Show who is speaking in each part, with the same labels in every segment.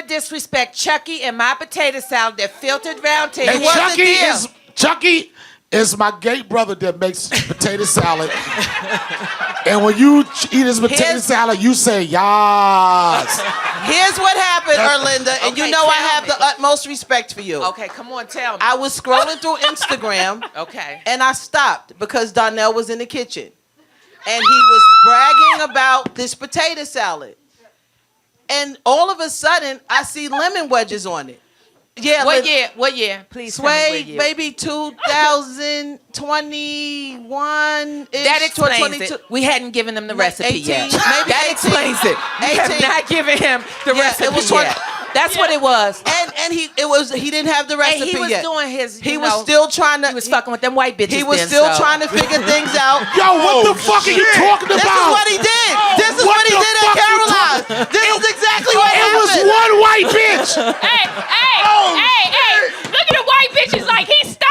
Speaker 1: disrespect Chucky and my potato salad that filtered round to
Speaker 2: And Chucky is my gay brother that makes potato salad. And when you eat his potato salad, you say, yas.
Speaker 3: Here's what happened, Erlinda, and you know I have the utmost respect for you.
Speaker 1: Okay, come on, tell me.
Speaker 3: I was scrolling through Instagram.
Speaker 1: Okay.
Speaker 3: And I stopped because Donnell was in the kitchen. And he was bragging about this potato salad. And all of a sudden, I see lemon wedges on it. Yeah.
Speaker 1: What year? Please
Speaker 3: Sway,
Speaker 1: tell me what year.
Speaker 3: maybe 2021.
Speaker 1: That explains it. We hadn't given him the recipe
Speaker 3: 18,
Speaker 1: yet.
Speaker 3: Maybe
Speaker 1: that
Speaker 3: 18,
Speaker 1: explains it. We
Speaker 3: 18.
Speaker 1: have not given him the recipe
Speaker 3: it was
Speaker 1: yet. That's what it was.
Speaker 3: And he didn't have the recipe
Speaker 1: And he was
Speaker 3: yet.
Speaker 1: doing his.
Speaker 3: He was still trying to.
Speaker 1: He was fucking with them white bitches.
Speaker 3: He was still trying to figure things out.
Speaker 2: Yo, what the fuck are you talking about?
Speaker 3: This is what he did. This is what he did at Caroline's. This is exactly what happened.
Speaker 2: It was one white bitch.
Speaker 4: Hey, look at the white bitches like he stopped.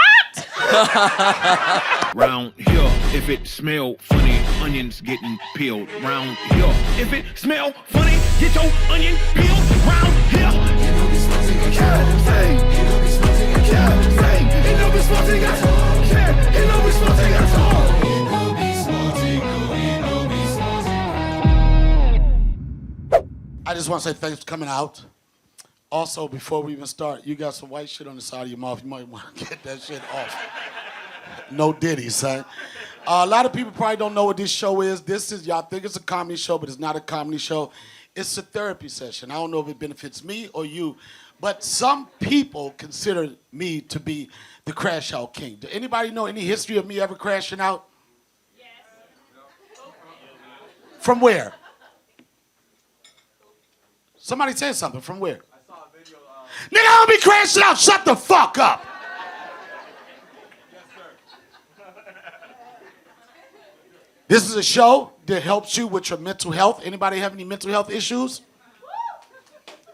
Speaker 5: Round here, if it smell funny, onions getting peeled. Round here, if it smell funny, get your onion peeled. Round here.
Speaker 2: I just want to say thanks for coming out. Also, before we even start, you got some white shit on the side of your mouth. You might want to get that shit off. No diddy, son. A lot of people probably don't know what this show is. Y'all think it's a comedy show, but it's not a comedy show. It's a therapy session. I don't know if it benefits me or you, but some people consider me to be the crash out king. Do anybody know any history of me ever crashing out? Yes. From where? Somebody say something. From where? I saw a video. Nigga, I don't be crashing out. Shut the fuck up. Yes, sir. This is a show that helps you with your mental health. Anybody have any mental health issues?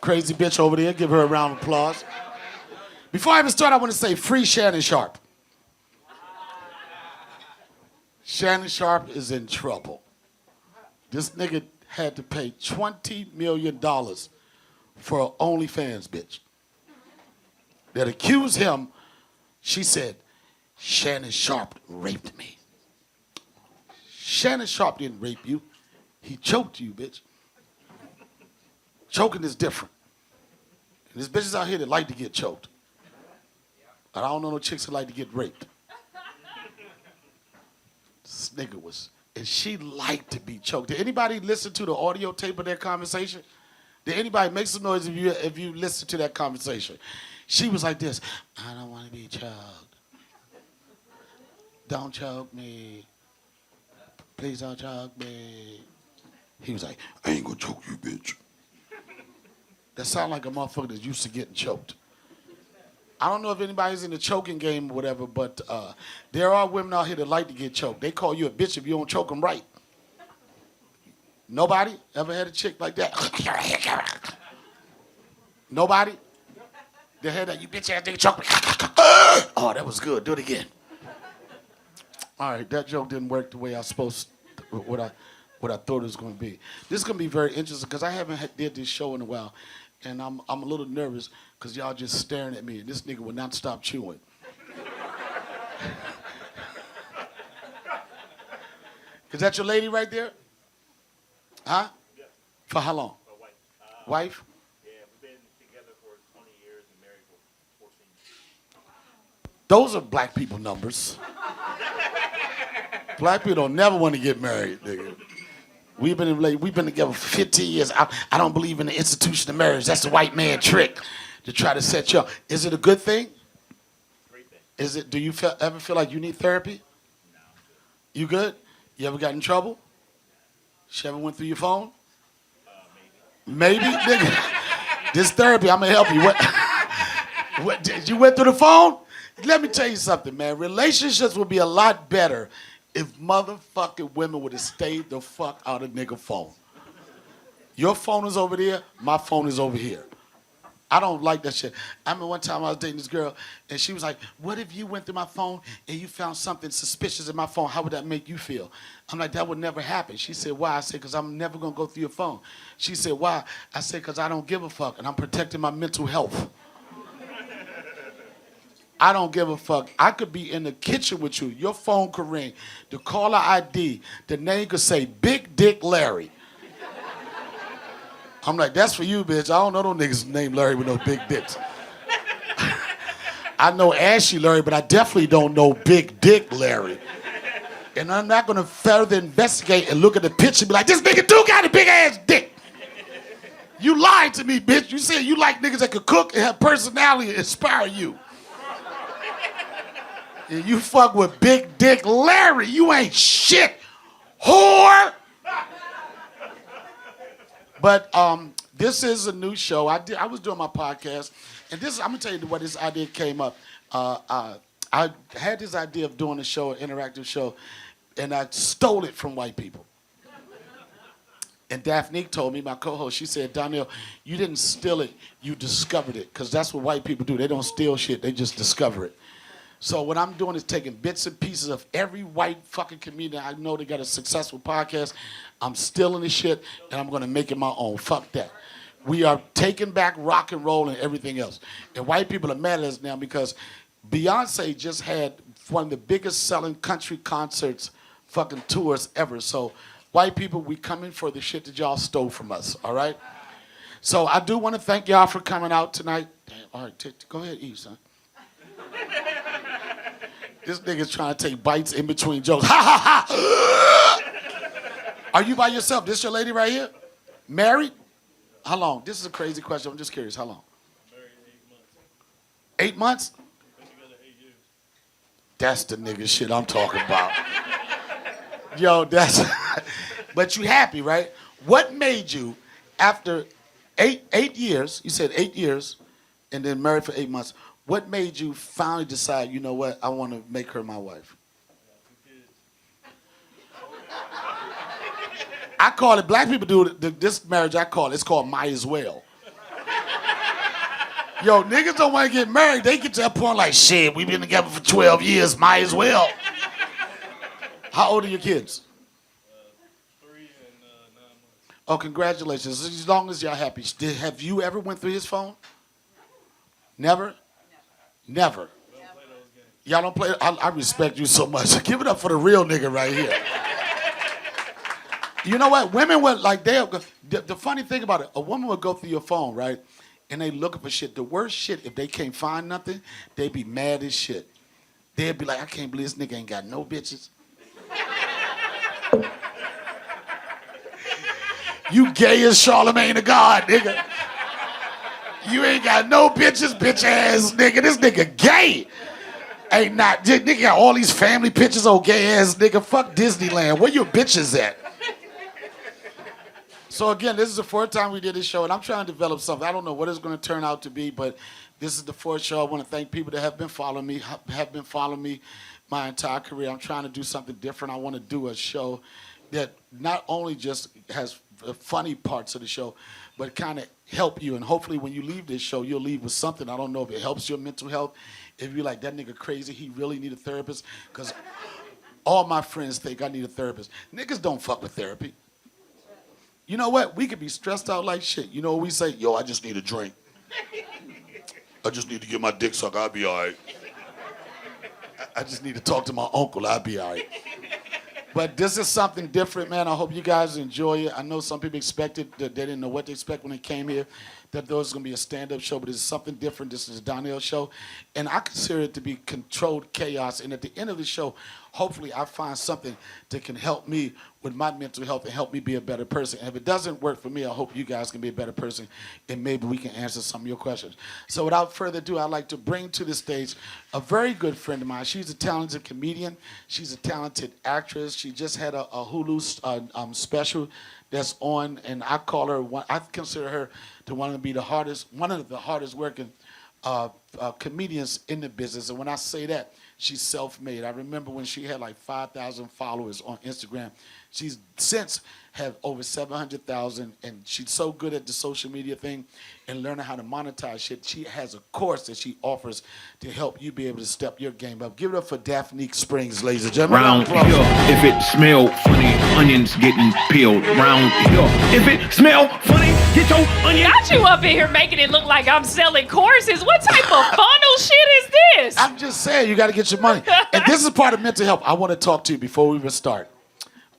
Speaker 2: Crazy bitch over there. Give her a round of applause. Before I even start, I want to say free Shannon Sharp. Shannon Sharp is in trouble. This nigga had to pay $20 million for an OnlyFans bitch that accused him. She said, Shannon Sharp raped me. Shannon Sharp didn't rape you. He choked you, bitch. Choking is different. And there's bitches out here that like to get choked. And I don't know no chicks that like to get raped. This nigga was... And she liked to be choked. Did anybody listen to the audio tape of their conversation? Did anybody make some noise if you listen to that conversation? She was like this, I don't want to be choked. Don't choke me. Please don't choke me. He was like, I ain't gonna choke you, bitch. That sound like a motherfucker that's used to getting choked. I don't know if anybody's in the choking game or whatever, but there are women out here that like to get choked. They call you a bitch if you don't choke them right. Nobody ever had a chick like that? Nobody? They had that, you bitch ass nigga choke me. Oh, that was good. Do it again. All right, that joke didn't work the way I supposed to, what I thought it was going to be. This is going to be very interesting because I haven't did this show in a while. And I'm a little nervous because y'all just staring at me. And this nigga will not stop chewing. Is that your lady right there? Huh? Yeah. For how long? A wife. Wife?
Speaker 6: Yeah, we've been together for 20 years and married for 14 years.
Speaker 2: Those are black people numbers. Black people don't never want to get married, nigga. We've been together for 15 years. I don't believe in the institution of marriage. That's the white man trick to try to set you up. Is it a good thing?
Speaker 6: Great thing.
Speaker 2: Is it? Do you ever feel like you need therapy?
Speaker 6: No.
Speaker 2: You good? You ever got in trouble? She ever went through your phone? Maybe? Nigga. This therapy, I'm gonna help you. What? Did you went through the phone? Let me tell you something, man. Relationships would be a lot better if motherfucking women would have stayed the fuck out of nigga phone. Your phone is over there, my phone is over here. I don't like that shit. I remember one time I was dating this girl, and she was like, what if you went through my phone and you found something suspicious in my phone? How would that make you feel? I'm like, that would never happen. She said, why? I said, because I'm never going to go through your phone. She said, why? I said, because I don't give a fuck, and I'm protecting my mental health. I don't give a fuck. I could be in the kitchen with you. Your phone could ring. The caller ID, the name could say Big Dick Larry. I'm like, that's for you, bitch. I don't know no niggas named Larry with no big dicks. I know Ashy Larry, but I definitely don't know Big Dick Larry. And I'm not going to further investigate and look at the picture and be like, this nigga do got a big ass dick. You lied to me, bitch. You said you like niggas that could cook and have personality and inspire you. And you fuck with Big Dick Larry. You ain't shit, whore. But this is a new show. I was doing my podcast, and I'm gonna tell you where this idea came up. I had this idea of doing a show, an interactive show, and I stole it from white people. And Daphne told me, my co-host, she said, Donnell, you didn't steal it, you discovered it, because that's what white people do. They don't steal shit, they just discover it. So what I'm doing is taking bits and pieces of every white fucking comedian I know that got a successful podcast. I'm stealing the shit, and I'm going to make it my own. Fuck that. We are taking back rock and roll and everything else. And white people are mad at us now because Beyonce just had one of the biggest selling country concerts fucking tours ever. So white people, we coming for the shit that y'all stole from us, all right? So I do want to thank y'all for coming out tonight. Damn, all right, go ahead, eat, son. This nigga's trying to take bites in between jokes. Ha, ha, ha! Are you by yourself? This your lady right here? Married? How long? This is a crazy question. I'm just curious. How long?
Speaker 6: Married 8 months.
Speaker 2: 8 months?
Speaker 6: Been together 8 years.
Speaker 2: That's the nigga shit I'm talking about. Yo, that's... But you happy, right? What made you, after eight years, you said 8 years, and then married for 8 months, what made you finally decide, you know what, I want to make her my wife? I call it, black people do this marriage, it's called might as well. Yo, niggas don't want to get married. They get to that point like, shit, we've been together for 12 years, might as well. How old are your kids?
Speaker 6: 3 and 9 months.
Speaker 2: Oh, congratulations. As long as y'all happy. Have you ever went through his phone? Never? Never. Y'all don't play. I respect you so much. Give it up for the real nigga right here. You know what? Women would like the funny thing about it, a woman would go through your phone, right? And they looking for shit. The worst shit, if they can't find nothing, they be mad as shit. They'd be like, I can't believe this nigga ain't got no bitches. You gay as Charlemagne the God, nigga. You ain't got no bitches, bitch ass nigga. This nigga gay. Ain't not, nigga got all these family pictures, oh gay ass nigga. Fuck Disneyland. Where your bitches at? So again, this is the 4th time we did this show, and I'm trying to develop something. I don't know what it's going to turn out to be, but this is the 4th show. I want to thank people that have been following me my entire career. I'm trying to do something different. I want to do a show that not only just has funny parts of the show, but kind of help you. And hopefully when you leave this show, you'll leave with something. I don't know if it helps your mental health. If you're like, that nigga crazy, he really need a therapist. Because all my friends think I need a therapist. Niggas don't fuck with therapy. You know what? We could be stressed out like shit. You know what we say? Yo, I just need a drink. I just need to get my dick sucked. I'll be all right. I just need to talk to my uncle. I'll be all right. But this is something different, man. I hope you guys enjoy it. I know some people expected, they didn't know what to expect when they came here, that there was going to be a stand-up show, but it's something different. This is a Donnell show. And I consider it to be controlled chaos. And at the end of the show, hopefully I find something that can help me with my mental health and help me be a better person. And if it doesn't work for me, I hope you guys can be a better person, and maybe we can answer some of your questions. So without further ado, I'd like to bring to the stage a very good friend of mine. She's a talented comedian. She's a talented actress. She just had a Hulu special that's on, and I call her I consider her to one of the hardest working comedians in the business. And when I say that, She's self-made. I remember when she had like 5,000 followers on Instagram. She's since have over 700,000, and she's so good at the social media thing and learning how to monetize shit. She has a course that she offers to help you be able to step your game up. Give it up for Daphne Springs, ladies and gentlemen.
Speaker 5: Round here, if it smell funny, onions getting peeled. Round here, if it smell funny, get your onion.
Speaker 4: Got you up in here making it look like I'm selling courses. What type of funnel shit is this?
Speaker 2: I'm just saying, you got to get your money. And this is part of mental health. I want to talk to you before we even start.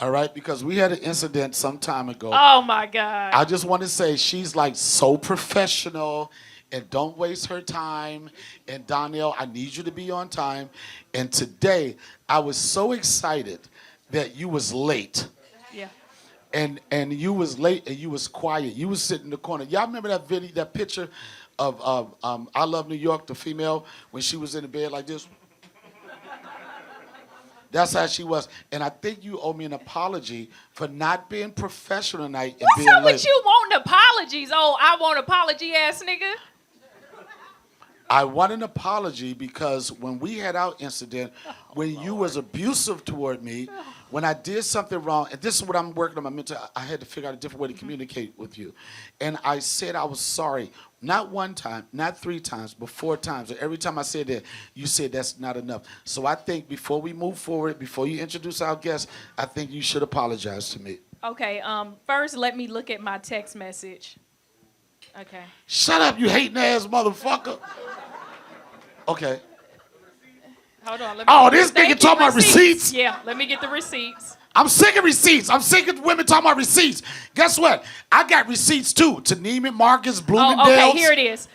Speaker 2: All right, because we had an incident some time ago.
Speaker 4: Oh my God.
Speaker 2: I just want to say she's like so professional and don't waste her time. And Donnell, I need you to be on time. And today, I was so excited that you was late.
Speaker 4: Yeah.
Speaker 2: And you was late and you was quiet. You was sitting in the corner. Y'all remember that video, that picture of I Love New York, the female, when she was in the bed like this? That's how she was. And I think you owe me an apology for not being professional tonight and
Speaker 4: What's
Speaker 2: being
Speaker 4: up
Speaker 2: late.
Speaker 4: with you wanting apologies? Oh, I want apology ass nigga.
Speaker 2: I want an apology because when we had our incident, when you was abusive toward me, when I did something wrong, and this is what I'm working on my mental, I had to figure out a different way to communicate with you. And I said I was sorry. Not one time, not 3 times, but 4 times. And every time I said that, you said that's not enough. So I think before we move forward, before you introduce our guest, I think you should apologize to me.
Speaker 4: Okay, first let me look at my text message. Okay.
Speaker 2: Shut up, you hating ass motherfucker. Okay.
Speaker 4: Hold on. Let me
Speaker 2: Oh, this
Speaker 4: thank
Speaker 2: nigga
Speaker 4: you,
Speaker 2: talking about receipts?
Speaker 4: Yeah, let me get the receipts.
Speaker 2: I'm sick of receipts. I'm sick of women talking about receipts. Guess what? I got receipts too. To Neiman Marcus, Bloomingdale's.
Speaker 4: Oh, okay, here it is.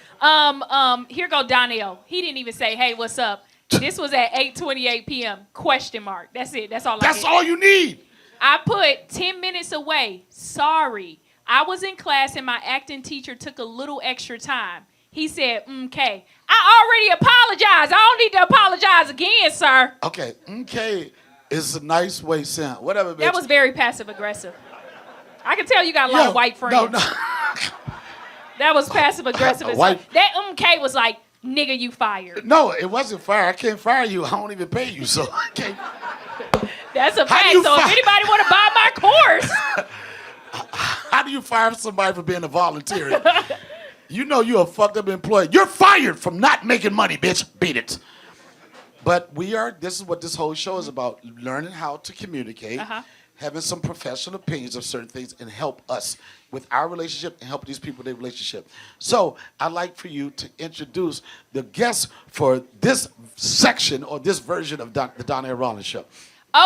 Speaker 4: Here go Donnell. He didn't even say, hey, what's up? This was at 8:28 p.m. Question mark. That's it. That's all I
Speaker 2: That's
Speaker 4: did.
Speaker 2: all you need.
Speaker 4: I put 10 minutes away. Sorry. I was in class and my acting teacher took a little extra time. He said, okay. I already apologized. I don't need to apologize again, sir.
Speaker 2: Okay, okay is a nice way saying whatever, bitch.
Speaker 4: That was very passive aggressive. I can tell you got a lot of white friends.
Speaker 2: No.
Speaker 4: That was passive aggressive. That okay was like, nigga, you fired.
Speaker 2: No, it wasn't fire. I can't fire you. I don't even pay you, so I can't.
Speaker 4: That's a fact.
Speaker 2: you
Speaker 4: So if anybody want to buy my course.
Speaker 2: How do you fire somebody for being a volunteer? You know you're a fucked up employee. You're fired from not making money, bitch. Beat it. But this is what this whole show is about, learning how to communicate, having some professional opinions of certain things, and help us with our relationship and help these people with their relationship. So I'd like for you to introduce the guests for this section or this version of the Donnell Rawlings Show.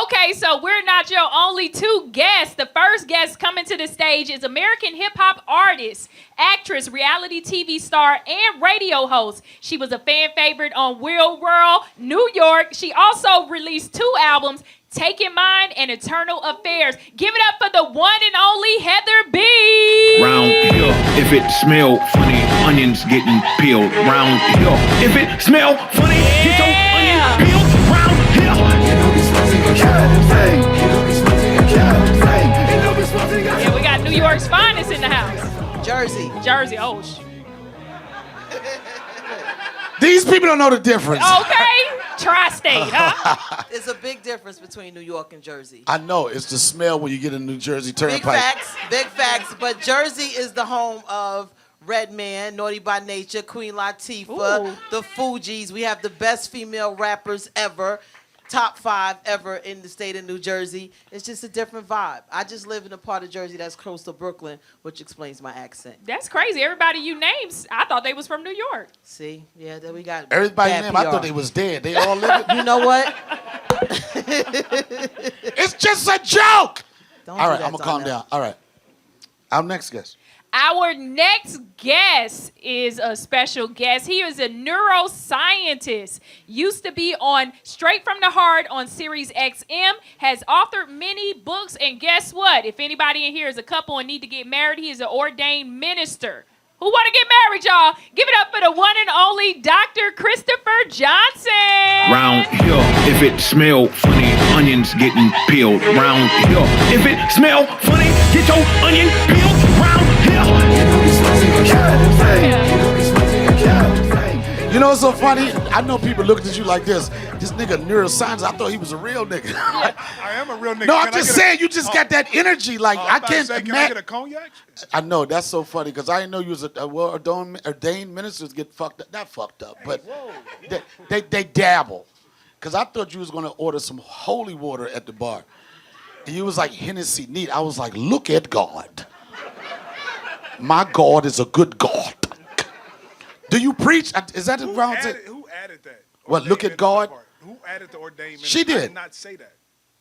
Speaker 4: Okay, so we're not your only 2 guests. The first guest coming to the stage is American hip-hop artist, actress, reality TV star, and radio host. She was a fan favorite on Real World, New York. She also released 2 albums, Taking Mine and Eternal Affairs. Give it up for the one and only Heather B.
Speaker 5: Round here, if it smell funny, onions getting peeled. Round here, if it smell funny, get your onion peeled. Round here.
Speaker 4: Yeah, we got New York's finest in the house.
Speaker 3: Jersey.
Speaker 4: Oh, shoot.
Speaker 2: These people don't know the difference.
Speaker 4: Okay. Tri-state, huh?
Speaker 3: There's a big difference between New York and Jersey.
Speaker 2: I know. It's the smell when you get in New Jersey
Speaker 3: Big
Speaker 2: Turnpike.
Speaker 3: facts. But Jersey is the home of Redman, Naughty by Nature, Queen Latifah,
Speaker 4: Ooh.
Speaker 3: the Fugees. We have the best female rappers ever. Top 5 ever in the state of New Jersey. It's just a different vibe. I just live in a part of Jersey that's close to Brooklyn, which explains my accent.
Speaker 4: That's crazy. Everybody you named, I thought they was from New York.
Speaker 3: See? Yeah, then we got
Speaker 2: Everybody
Speaker 3: bad
Speaker 2: name, I
Speaker 3: PR.
Speaker 2: thought they was dead. They all live it.
Speaker 3: You know what?
Speaker 2: It's just a joke.
Speaker 3: Don't
Speaker 2: All
Speaker 3: do
Speaker 2: right,
Speaker 3: that,
Speaker 2: I'm going to calm
Speaker 3: Donnell.
Speaker 2: down. All right. Our next guest.
Speaker 4: Our next guest is a special guest. He is a neuroscientist. Used to be on Straight from the Heart on Sirius XM. Has authored many books. And guess what? If anybody in here is a couple and need to get married, he is an ordained minister. Who want to get married, y'all? Give it up for the one and only Dr. Christopher Johnson.
Speaker 5: Round here, if it smell funny, onions getting peeled. Round here, if it smell funny, get your onion peeled. Round here.
Speaker 2: You know what's so funny? I know people looking at you like this. This nigga neuroscience. I thought he was a real nigga.
Speaker 7: I am a real nigga.
Speaker 2: No,
Speaker 7: Can
Speaker 2: I'm
Speaker 7: I
Speaker 2: just
Speaker 7: get
Speaker 2: saying you just got that energy. Like I can't.
Speaker 7: Can I get a cognac?
Speaker 2: I know that's so funny because I didn't know you was a well-ordained ministers get fucked up. Not fucked up, but they dabble. Because I thought you was gonna order some holy water at the bar, and you was like Hennessy neat. I was like, look at God. My God is a good God. Do you preach? Is that the ground?
Speaker 7: Who added that?
Speaker 2: What? Look at God.
Speaker 7: Who added the ordained minister?
Speaker 2: She did.
Speaker 7: I did not say that,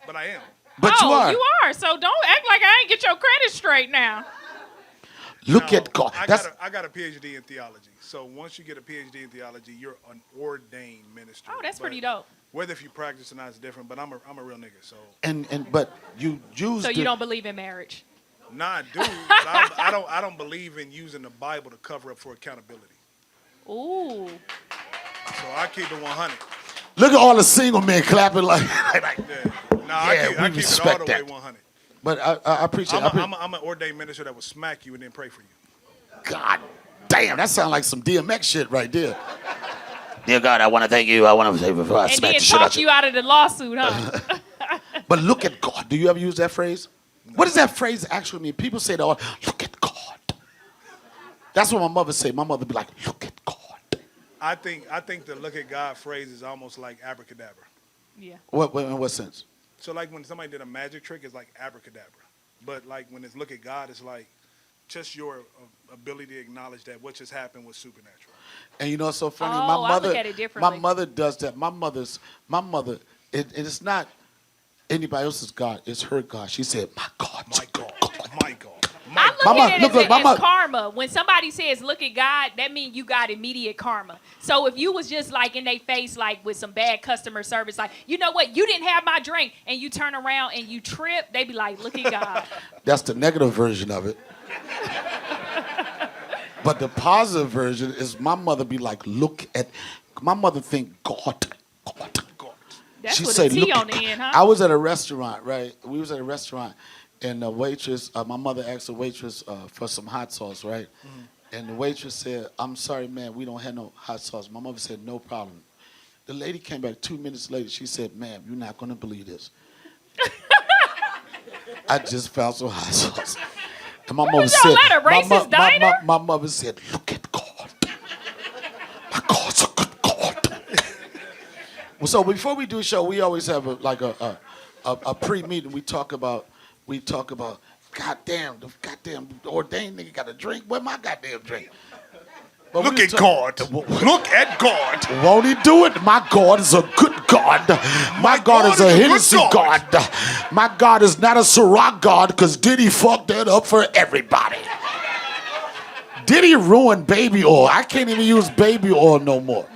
Speaker 7: but I am.
Speaker 2: But you are.
Speaker 4: You are. So don't act like I ain't get your credit straight now.
Speaker 2: Look at God.
Speaker 7: I got a PhD in theology. So once you get a PhD in theology, you're an ordained minister.
Speaker 4: Oh, that's pretty dope.
Speaker 7: Whether if you practice or not is different. But I'm a real nigga. So.
Speaker 2: But you use.
Speaker 4: So you don't believe in marriage?
Speaker 7: Nah, I do. But I don't believe in using the Bible to cover up for accountability.
Speaker 4: Ooh.
Speaker 7: So I keep it 100.
Speaker 2: Look at all the single men clapping like.
Speaker 7: Yeah. Nah, I keep it all the way 100.
Speaker 2: But I appreciate it.
Speaker 7: I'm an ordained minister that will smack you and then pray for you.
Speaker 2: God damn, that sounds like some DMX shit right there. Dear God, I want to thank you. I want to say before I
Speaker 4: And
Speaker 2: smack
Speaker 4: then
Speaker 2: the shit out
Speaker 4: talk you out of the lawsuit, huh?
Speaker 2: But look at God. Do you ever use that phrase? No. What does that phrase actually mean? People say, "Oh, look at God." That's what my mother say. My mother be like, "Look at God."
Speaker 7: I think the look at God phrase is almost like abracadabra.
Speaker 4: Yeah.
Speaker 2: In what sense?
Speaker 7: So like when somebody did a magic trick, it's like abracadabra. But like when it's look at God, it's like just your ability to acknowledge that what just happened was supernatural.
Speaker 2: And you know what's so funny?
Speaker 4: Oh, I look at it differently.
Speaker 2: My mother does that. My mother, it's not anybody else's God. It's her God. She said, "My God,
Speaker 7: My God, my God."
Speaker 4: I look
Speaker 2: Mama,
Speaker 4: at it
Speaker 2: look,
Speaker 4: as
Speaker 2: Mama.
Speaker 4: karma. When somebody says, look at God, that means you got immediate karma. So if you was just like in their face, like with some bad customer service, like, you know what, you didn't have my drink, and you turn around and you trip, they be like, look at God.
Speaker 2: That's the negative version of it. But the positive version is my mother be like, look at, my mother think God.
Speaker 4: That's
Speaker 2: She
Speaker 4: with
Speaker 2: say,
Speaker 4: a T
Speaker 2: look,
Speaker 4: on the end, huh?
Speaker 2: I was at a restaurant, right? We was at a restaurant, and the waitress, my mother asked the waitress for some hot sauce, right? Mm-hmm. And the waitress said, "I'm sorry, man, we don't have no hot sauce." My mother said, "No problem." The lady came back 2 minutes later. She said, "Ma'am, you're not going to believe this. I just found some hot sauce." And my mother said,
Speaker 4: at a racist diner?
Speaker 2: my mother said, "Look at God. My God's a good God." Well, so before we do a show, we always have a pre-meeting. We talk about, goddamn, the goddamn ordained nigga got a drink. Where my goddamn drink? But
Speaker 7: Look at God. Look at God.
Speaker 2: Won't he do it? My God is a good God. My God is a Hennessy God. My God is not a Ciroc God because Diddy fucked that up for everybody. Diddy ruined baby oil. I can't even use baby oil no more.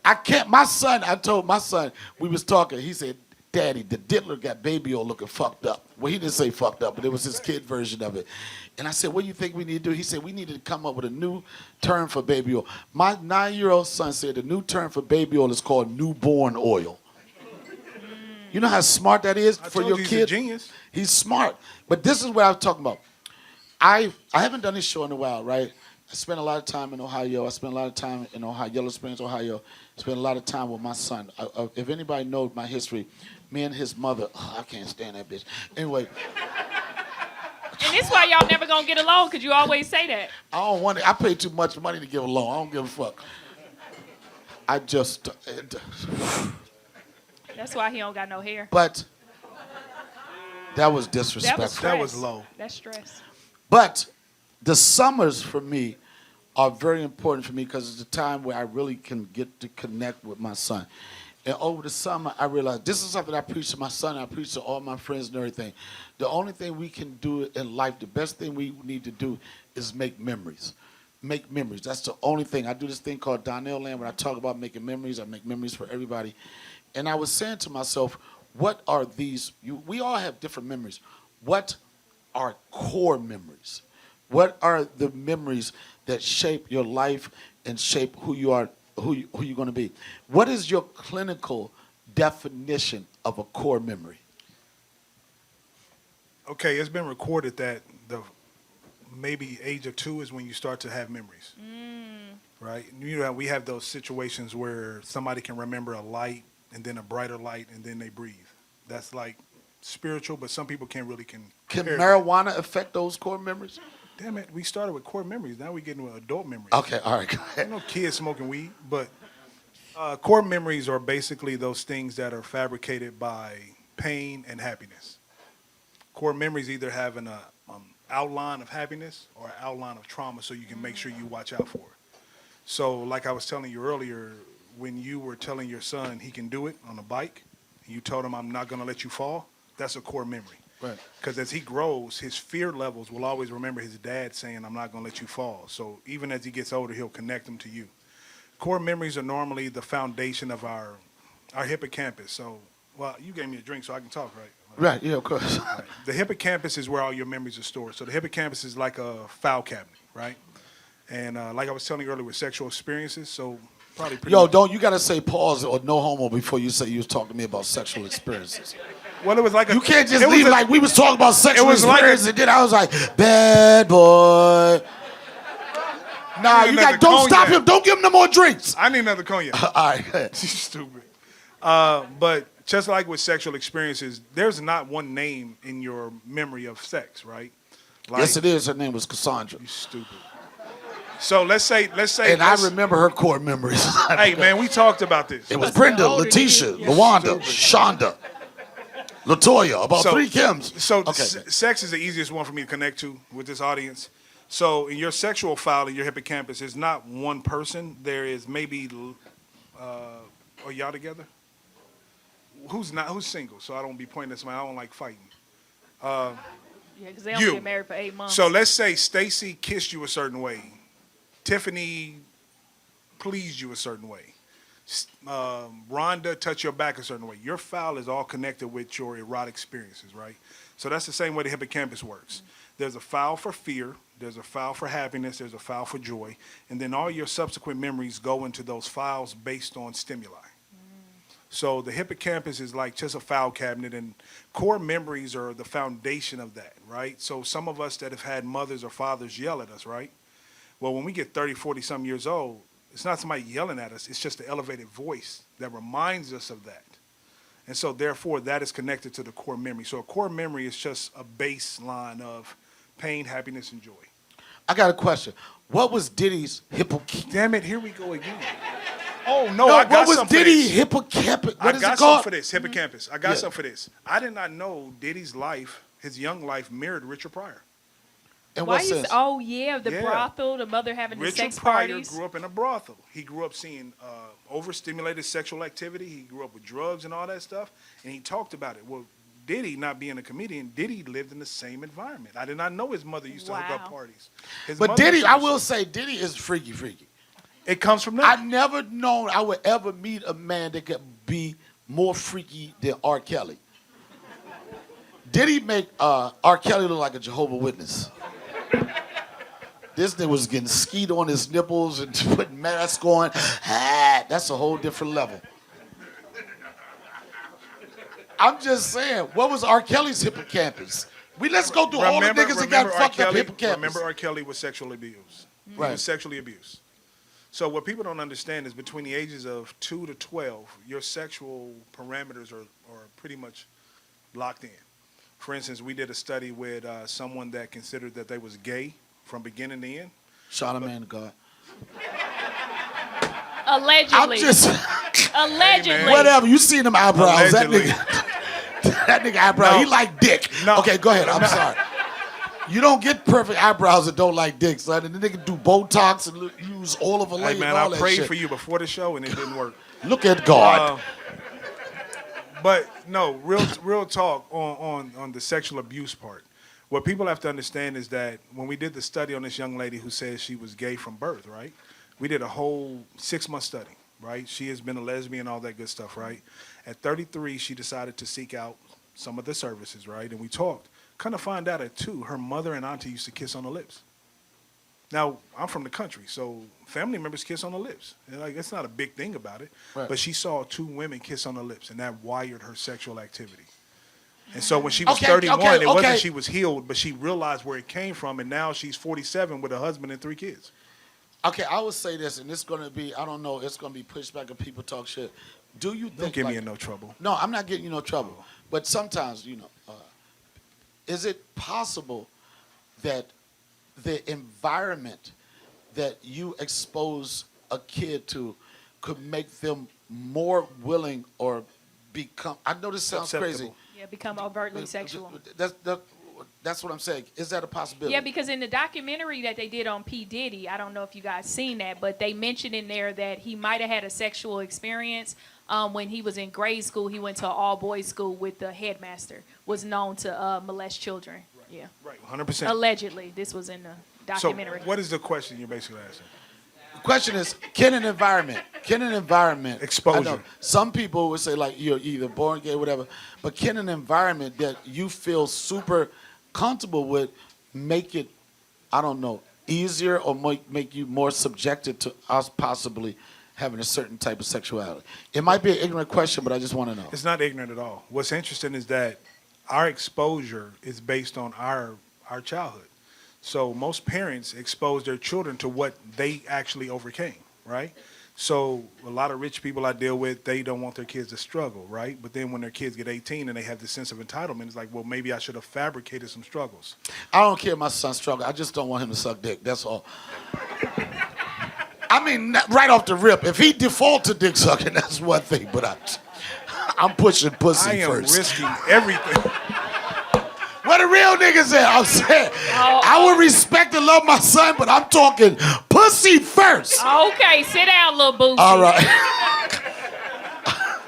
Speaker 2: I can't. I told my son, we was talking, he said, "Daddy, the diddler got baby oil looking fucked up." Well, he didn't say fucked up, but it was his kid version of it. And I said, "What do you think we need to do?" He said, "We need to come up with a new term for baby oil." My 9-year-old son said the new term for baby oil is called newborn oil. You know how smart that is for your
Speaker 7: he's
Speaker 2: kid?
Speaker 7: a genius.
Speaker 2: He's smart. But this is what I was talking about. I haven't done this show in a while, right? I spent a lot of time in Ohio. I spent a lot of time in Ohio, Yellow Springs, Ohio. Spent a lot of time with my son. If anybody knows my history, me and his mother, I can't stand that bitch. Anyway.
Speaker 4: And this why y'all never gonna get along, because you always say that.
Speaker 2: I don't want it. I pay too much money to give along. I don't give a fuck. I just...
Speaker 4: That's why he don't got no hair.
Speaker 2: But that was disrespectful.
Speaker 7: That was low.
Speaker 4: That's stress.
Speaker 2: But the summers for me are very important for me because it's a time where I really can get to connect with my son. And over the summer, I realized this is something I preach to my son, I preach to all my friends and everything. The only thing we can do in life, the best thing we need to do is make memories. Make memories. That's the only thing. I do this thing called Donnell Land where I talk about making memories. I make memories for everybody. And I was saying to myself, what are these? We all have different memories. What are core memories? What are the memories that shape your life and shape who you are, who you're going to be? What is your clinical definition of a core memory?
Speaker 7: Okay, it's been recorded that the maybe age of 2 is when you start to have memories. right? You know, we have those situations where somebody can remember a light and then a brighter light and then they breathe. That's like spiritual, but some people can't really
Speaker 2: Can
Speaker 7: compare that.
Speaker 2: marijuana affect those core memories?
Speaker 7: Damn it, we started with core memories. Now we get into adult memories.
Speaker 2: Okay, all right, go
Speaker 7: I
Speaker 2: ahead.
Speaker 7: know kids smoking weed, but core memories are basically those things that are fabricated by pain and happiness. Core memories either have an outline of happiness or an outline of trauma, so you can make sure you watch out for it. So, like I was telling you earlier, when you were telling your son he can do it on a bike, and you told him, I'm not going to let you fall, that's a core memory.
Speaker 2: Right.
Speaker 7: Because as he grows, his fear levels will always remember his dad saying, I'm not going to let you fall. So even as he gets older, he'll connect them to you. Core memories are normally the foundation of our hippocampus. So, well, you gave me a drink so I can talk, right?
Speaker 2: Right, yeah, of course.
Speaker 7: Right. The hippocampus is where all your memories are stored. So the hippocampus is like a file cabinet, right? And like I was telling you earlier with sexual experiences, so probably pretty
Speaker 2: Yo,
Speaker 7: much,
Speaker 2: you gotta say pause or no homo before you say you was talking to me about sexual experiences.
Speaker 7: well, it was like
Speaker 2: You can't just
Speaker 7: it was
Speaker 2: leave like we was talking about sexual
Speaker 7: was like
Speaker 2: experiences and then I was like, bad boy. Nah,
Speaker 7: need
Speaker 2: you
Speaker 7: another
Speaker 2: got don't stop
Speaker 7: cognac.
Speaker 2: him. Don't give him no more drinks.
Speaker 7: I need another cognac.
Speaker 2: All right, go ahead.
Speaker 7: Stupid. But just like with sexual experiences, there's not one name in your memory of sex, right? Like,
Speaker 2: Yes, it is. Her name was Cassandra.
Speaker 7: You stupid. So let's say.
Speaker 2: And I remember her core memories.
Speaker 7: Hey man, we talked about this.
Speaker 2: It was Brenda,
Speaker 4: older
Speaker 2: Letitia,
Speaker 4: you.
Speaker 2: Lawanda, Shonda, Latoya, about
Speaker 7: So-
Speaker 2: 3 Kims.
Speaker 7: So
Speaker 2: Okay.
Speaker 7: sex is the easiest one for me to connect to with this audience. So in your sexual file in your hippocampus, there's not one person. There is maybe, are y'all together? Who's single? So I don't be pointing at somebody. I don't like fighting.
Speaker 4: Yeah, because they
Speaker 7: You.
Speaker 4: only been married for 8 months.
Speaker 7: So let's say Stacy kissed you a certain way. Tiffany pleased you a certain way. Rhonda touched your back a certain way. Your file is all connected with your erotic experiences, right? So that's the same way the hippocampus works. There's a file for fear, there's a file for happiness, there's a file for joy, and then all your subsequent memories go into those files based on stimuli. So the hippocampus is like just a file cabinet, and core memories are the foundation of that, right? So some of us that have had mothers or fathers yell at us, right? Well, when we get 30, 40-some years old, it's not somebody yelling at us. It's just the elevated voice that reminds us of that. And so, therefore, that is connected to the core memory. So a core memory is just a baseline of pain, happiness, and joy.
Speaker 2: I got a question. What was Diddy's hippocampus?
Speaker 7: Damn it, here we go again. Oh, no,
Speaker 2: No,
Speaker 7: I got
Speaker 2: what was
Speaker 7: something for
Speaker 2: Diddy
Speaker 7: this.
Speaker 2: hippocampus?
Speaker 7: I
Speaker 2: What is
Speaker 7: got
Speaker 2: it
Speaker 7: something
Speaker 2: called?
Speaker 7: for this, hippocampus. I got
Speaker 2: Yeah.
Speaker 7: something for this. I did not know Diddy's life, his young life, mirrored Richard Pryor.
Speaker 2: In
Speaker 4: Why
Speaker 2: what
Speaker 4: you?
Speaker 2: sense?
Speaker 4: Oh yeah, the
Speaker 7: Yeah.
Speaker 4: brothel, the mother having the
Speaker 7: Richard
Speaker 4: sex
Speaker 7: Pryor
Speaker 4: parties.
Speaker 7: grew up in a brothel. He grew up seeing overstimulated sexual activity. He grew up with drugs and all that stuff, and he talked about it. Well, Diddy, not being a comedian, Diddy lived in the same environment. I did not know his mother used to hook up
Speaker 4: Wow.
Speaker 7: parties. His
Speaker 2: But
Speaker 7: mother
Speaker 2: Diddy,
Speaker 7: used
Speaker 2: I
Speaker 7: to-
Speaker 2: will say, Diddy is freaky.
Speaker 7: It comes from
Speaker 2: I
Speaker 7: that.
Speaker 2: never known I would ever meet a man that could be more freaky than R. Kelly. Diddy make R. Kelly look like a Jehovah's Witness. This nigga was getting skeet on his nipples and putting mask on. Ah, that's a whole different level. I'm just saying, what was R. Kelly's hippocampus? Let's go through all the niggas that got
Speaker 7: R.
Speaker 2: fucked up
Speaker 7: Kelly,
Speaker 2: hippocampus.
Speaker 7: remember R. Kelly was sexually abused. He
Speaker 2: Right.
Speaker 7: was sexually abused. So what people don't understand is between the ages of 2 to 12, your sexual parameters are pretty much locked in. For instance, we did a study with someone that considered that they was gay from beginning to end.
Speaker 2: Shot a man to God. I'm
Speaker 4: Allegedly.
Speaker 2: just,
Speaker 4: Allegedly.
Speaker 7: Hey, man.
Speaker 2: whatever. You seen them eyebrows.
Speaker 7: Allegedly.
Speaker 2: That nigga eyebrow,
Speaker 7: No.
Speaker 2: he like dick.
Speaker 7: No.
Speaker 2: Okay, go ahead. I'm
Speaker 7: No.
Speaker 2: sorry. You don't get perfect eyebrows that don't like dick, son. And the nigga do Botox and use all of a
Speaker 7: Hey man,
Speaker 2: and all
Speaker 7: I
Speaker 2: that
Speaker 7: prayed
Speaker 2: shit.
Speaker 7: for you before the show and it didn't work.
Speaker 2: Look at God.
Speaker 7: But no, real talk on the sexual abuse part. What people have to understand is that when we did the study on this young lady who says she was gay from birth, right? We did a whole 6-month study, right? She has been a lesbian, all that good stuff, right? At 33, she decided to seek out some of the services, right? And we talked. Kind of find out at 2, her mother and auntie used to kiss on the lips. Now, I'm from the country, so family members kiss on the lips. And like, it's not a big thing about it.
Speaker 2: Right.
Speaker 7: But she saw 2 women kiss on the lips, and that wired her sexual activity. And so when she was
Speaker 2: Okay,
Speaker 7: 31,
Speaker 2: okay,
Speaker 7: it wasn't
Speaker 2: okay.
Speaker 7: she was healed, but she realized where it came from, and now she's 47 with a husband and 3 kids.
Speaker 2: Okay, I would say this, and it's gonna be, I don't know, it's gonna be pushback if people talk shit. Do you think?
Speaker 7: Don't get me
Speaker 2: like-
Speaker 7: in no trouble.
Speaker 2: No, I'm not getting you no trouble. But sometimes, is it possible that the environment that you expose a kid to could make them more willing or become? I know this sounds crazy.
Speaker 7: Acceptable.
Speaker 4: Yeah, become overtly sexual.
Speaker 2: That's what I'm saying. Is that a possibility?
Speaker 4: Yeah, because in the documentary that they did on P. Diddy, I don't know if you guys seen that, but they mentioned in there that he might have had a sexual experience when he was in grade school. He went to an all-boys school with the headmaster, was known to molest children. Yeah,
Speaker 7: Right, 100%.
Speaker 4: allegedly. This was in the
Speaker 7: So
Speaker 4: documentary.
Speaker 7: what is the question you're basically asking?
Speaker 2: The question is, can an environment
Speaker 7: Exposure.
Speaker 2: I know some people would say like you're either born gay or whatever, but can an environment that you feel super comfortable with make it, I don't know, easier or make you more subjected to us possibly having a certain type of sexuality? It might be an ignorant question, but I just want to know.
Speaker 7: It's not ignorant at all. What's interesting is that our exposure is based on our childhood. So most parents expose their children to what they actually overcame, right? So a lot of rich people I deal with, they don't want their kids to struggle, right? But then when their kids get 18 and they have this sense of entitlement, it's like, well, maybe I should have fabricated some struggles.
Speaker 2: I don't care if my son struggle. I just don't want him to suck dick. That's all. I mean, right off the rip, if he default to dick sucking, that's one thing. But I'm pushing pussy
Speaker 7: I am
Speaker 2: first.
Speaker 7: risking everything.
Speaker 2: Where the real niggas at? I'm saying, I would respect and love my son, but I'm talking pussy first.
Speaker 4: Okay, sit down, little boo.
Speaker 2: All right.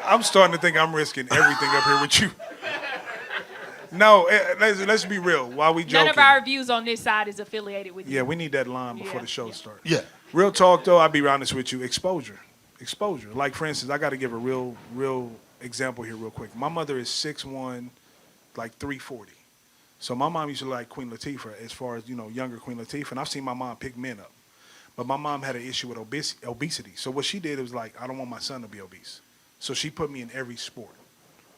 Speaker 7: I'm starting to think I'm risking everything up here with you. No, let's be real. While we joking.
Speaker 4: None of our views on this side is affiliated with you.
Speaker 7: Yeah, we need that line before
Speaker 4: Yeah,
Speaker 7: the show
Speaker 4: yeah.
Speaker 7: starts.
Speaker 2: Yeah.
Speaker 7: Real talk, though, I'll be honest with you. Exposure. Like, for instance, I got to give a real example here real quick. My mother is 6'1", like 340. So my mom used to like Queen Latifah as far as, younger Queen Latifah. And I've seen my mom pick men up. But my mom had an issue with obesity. So what she did was like, I don't want my son to be obese. So she put me in every sport.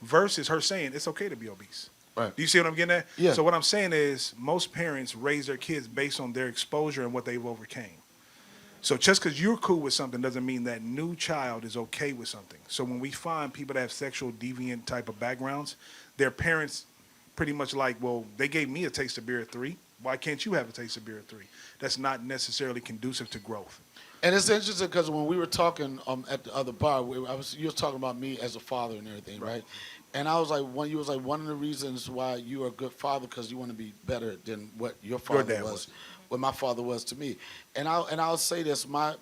Speaker 7: Versus her saying, it's okay to be obese.
Speaker 2: Right.
Speaker 7: Do you see what I'm getting at?
Speaker 2: Yeah.
Speaker 7: So what I'm saying is most parents raise their kids based on their exposure and what they've overcame. So just because you're cool with something doesn't mean that new child is okay with something. So when we find people that have sexual deviant type of backgrounds, their parents pretty much like, well, they gave me a taste of beer at 3. Why can't you have a taste of beer at 3? That's not necessarily conducive to growth.
Speaker 2: And it's interesting because when we were talking at the other bar, you were talking about me as a father and everything, right? And I was like, you was like, one of the reasons why you are a good father because you want to be better than what your father
Speaker 7: dad
Speaker 2: was, what my father was to me. And I'll say this, my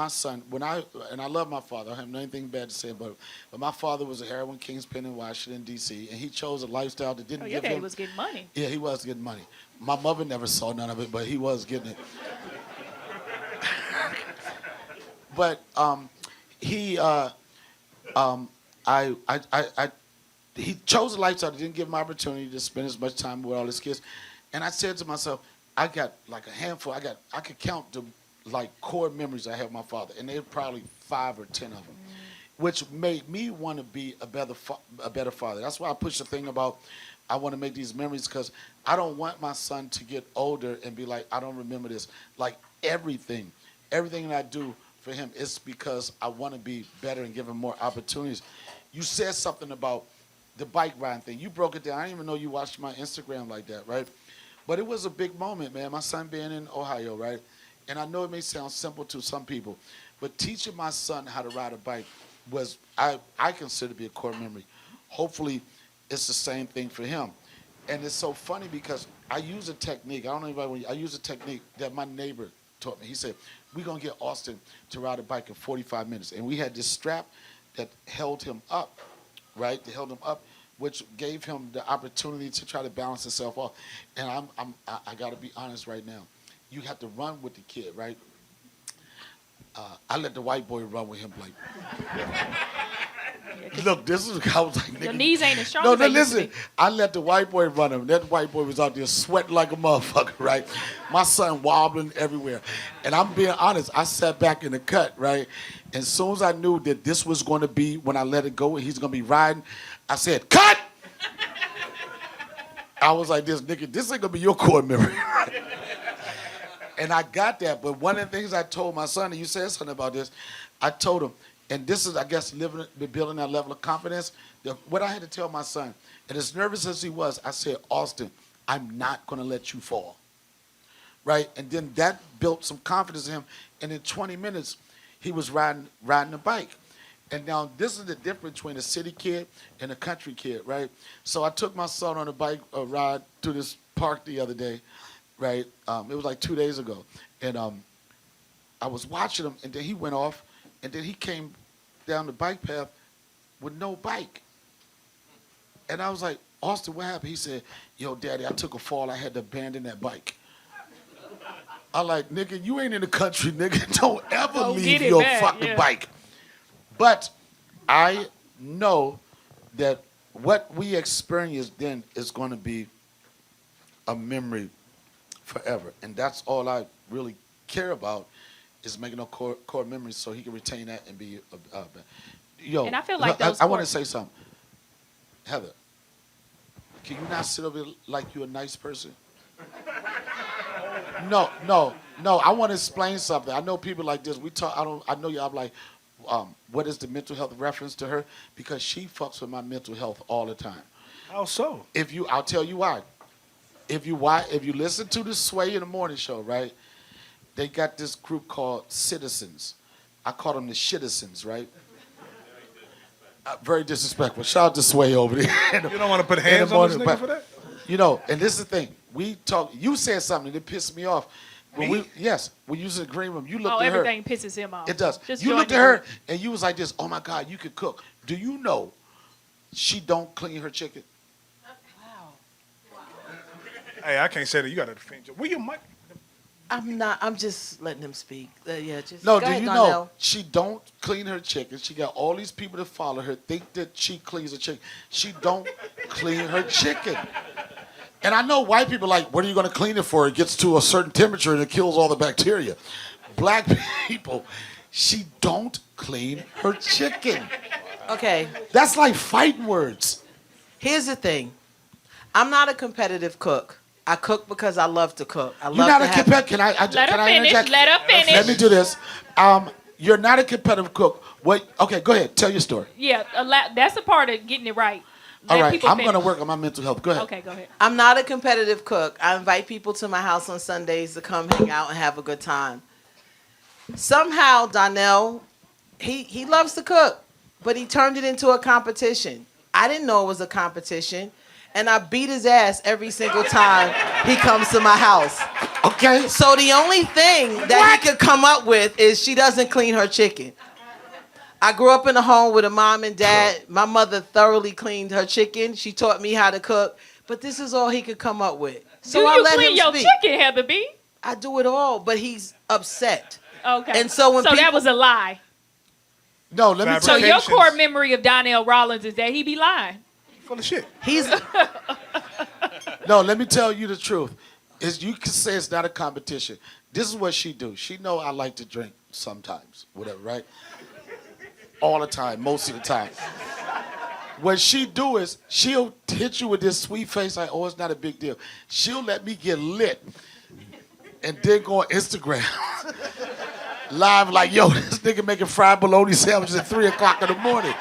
Speaker 2: son, and I love my father, I have anything bad to say about it, but my father was a heroin kingpin in Washington, D.C., and he chose a lifestyle that didn't
Speaker 4: Your
Speaker 2: give him.
Speaker 4: dad was getting money.
Speaker 2: Yeah, he was getting money. My mother never saw none of it, but he was getting it. But he chose a lifestyle that didn't give him opportunity to spend as much time with all his kids. And I said to myself, I got like a handful. I could count the like core memories I have of my father, and they're probably 5 or 10 of them, which made me want to be a better father. That's why I push the thing about I want to make these memories because I don't want my son to get older and be like, I don't remember this. Like everything that I do for him is because I want to be better and give him more opportunities. You said something about the bike riding thing. You broke it down. I didn't even know you watched my Instagram like that, right? But it was a big moment, man. My son being in Ohio, right? And I know it may sound simple to some people, but teaching my son how to ride a bike was, I consider to be a core memory. Hopefully, it's the same thing for him. And it's so funny because I use a technique. I don't know anybody, I use a technique that my neighbor taught me. He said, we're going to get Austin to ride a bike in 45 minutes. And we had this strap that held him up, right? That held him up, which gave him the opportunity to try to balance himself off. And I got to be honest right now. You have to run with the kid, right? I let the white boy run with him like, look, this is, I was like, nigga.
Speaker 4: Your knees ain't as strong
Speaker 2: No,
Speaker 4: as they used to
Speaker 2: listen.
Speaker 4: be.
Speaker 2: I let the white boy run him. That white boy was out there sweating like a motherfucker, right? My son wobbling everywhere. And I'm being honest, I sat back in the cut, right? And as soon as I knew that this was going to be, when I let it go, and he's going to be riding, I said, cut! I was like, this nigga, this ain't going to be your core memory. And I got that. But one of the things I told my son, and you said something about this, I told him, and this is, I guess, building that level of confidence. What I had to tell my son, and as nervous as he was, I said, Austin, I'm not going to let you fall. Right? And then that built some confidence in him. And in 20 minutes, he was riding a bike. And now this is the difference between a city kid and a country kid, right? So I took my son on a bike ride to this park the other day, right? It was like 2 days ago. And I was watching him, and then he went off, and then he came down the bike path with no bike. And I was like, Austin, what happened? He said, yo, Daddy, I took a fall. I had to abandon that bike. I'm like, nigga, you ain't in the country, nigga. Don't ever leave your fucking bike. But I know that what we experienced then is going to be a memory forever. And that's all I really care about is making a core memories so he can retain that and be yo.
Speaker 4: And I feel like
Speaker 2: I want to say something. Heather, can you not sit over here like you're a nice person? No. I want to explain something. I know people like this. We talk. I know y'all like, what is the mental health reference to her? Because she fucks with my mental health all the time.
Speaker 7: How so?
Speaker 2: I'll tell you why. If you listen to the Sway in the Morning Show, right? They got this group called Citizens. I call them the Shitizens, right? Very disrespectful. Shout out to Sway over there.
Speaker 7: You don't want to put hands on this nigga for that?
Speaker 2: You know, and this is the thing. We talk. You said something that pissed me off. When we used in the green room. You looked at her.
Speaker 4: Everything pisses him off.
Speaker 2: It does.
Speaker 4: Just
Speaker 2: you
Speaker 4: join
Speaker 2: looked
Speaker 4: the
Speaker 2: at her
Speaker 4: group.
Speaker 2: and you was like this. Oh my God, you could cook. Do you know she don't clean her chicken?
Speaker 7: Hey, I can't say that. You got to defend your. Where your mic?
Speaker 3: I'm not. I'm just letting him speak. Just
Speaker 2: No,
Speaker 3: go
Speaker 2: do
Speaker 3: ahead,
Speaker 2: you
Speaker 3: Donnell.
Speaker 2: know she don't clean her chicken? She got all these people that follow her, think that she cleans her chicken. She don't clean her chicken. And I know white people like, what are you going to clean it for? It gets to a certain temperature and it kills all the bacteria. Black people, she don't clean her chicken.
Speaker 3: Okay.
Speaker 2: That's like fighting words.
Speaker 3: Here's the thing. I'm not a competitive cook. I cook because I love to cook. I love
Speaker 2: You're not
Speaker 3: to
Speaker 2: a
Speaker 3: have.
Speaker 2: competitive. Can I
Speaker 4: Finish.
Speaker 2: interject?
Speaker 4: Let her finish.
Speaker 2: Let me do this. You're not a competitive cook. What? Okay, go ahead. Tell your story.
Speaker 4: Yeah, that's a part of getting it right.
Speaker 2: All
Speaker 4: Let
Speaker 2: right,
Speaker 4: people
Speaker 2: I'm
Speaker 4: finish.
Speaker 2: going to work on my mental health. Go ahead.
Speaker 4: Okay, go ahead.
Speaker 3: I'm not a competitive cook. I invite people to my house on Sundays to come hang out and have a good time. Somehow, Donnell, he loves to cook, but he turned it into a competition. I didn't know it was a competition, and I beat his ass every single time he comes to my house.
Speaker 2: Okay.
Speaker 3: So the only thing that he could come up with is she doesn't clean her chicken. I grew up in a home with a mom and dad. My mother thoroughly cleaned her chicken. She taught me how to cook, but this is all he could come up with. So
Speaker 4: Do
Speaker 3: I
Speaker 4: you
Speaker 3: let
Speaker 4: clean
Speaker 3: him
Speaker 4: your
Speaker 3: speak.
Speaker 4: chicken, Heather B?
Speaker 3: I do it all, but he's upset.
Speaker 4: Okay.
Speaker 3: And so when
Speaker 4: that
Speaker 3: people-
Speaker 4: was a lie.
Speaker 2: No, let me
Speaker 4: So
Speaker 2: tell you.
Speaker 4: your core memory of Donnell Rawlings is that he be lying.
Speaker 7: Full of shit.
Speaker 3: He's
Speaker 2: No, let me tell you the truth. You can say it's not a competition. This is what she do. She know I like to drink sometimes, whatever, right? All the time, most of the time. What she do is she'll hit you with this sweet face like, oh, it's not a big deal. She'll let me get lit and then go on Instagram live like, yo, this nigga making fried bologna sandwiches at 3 o'clock in the morning.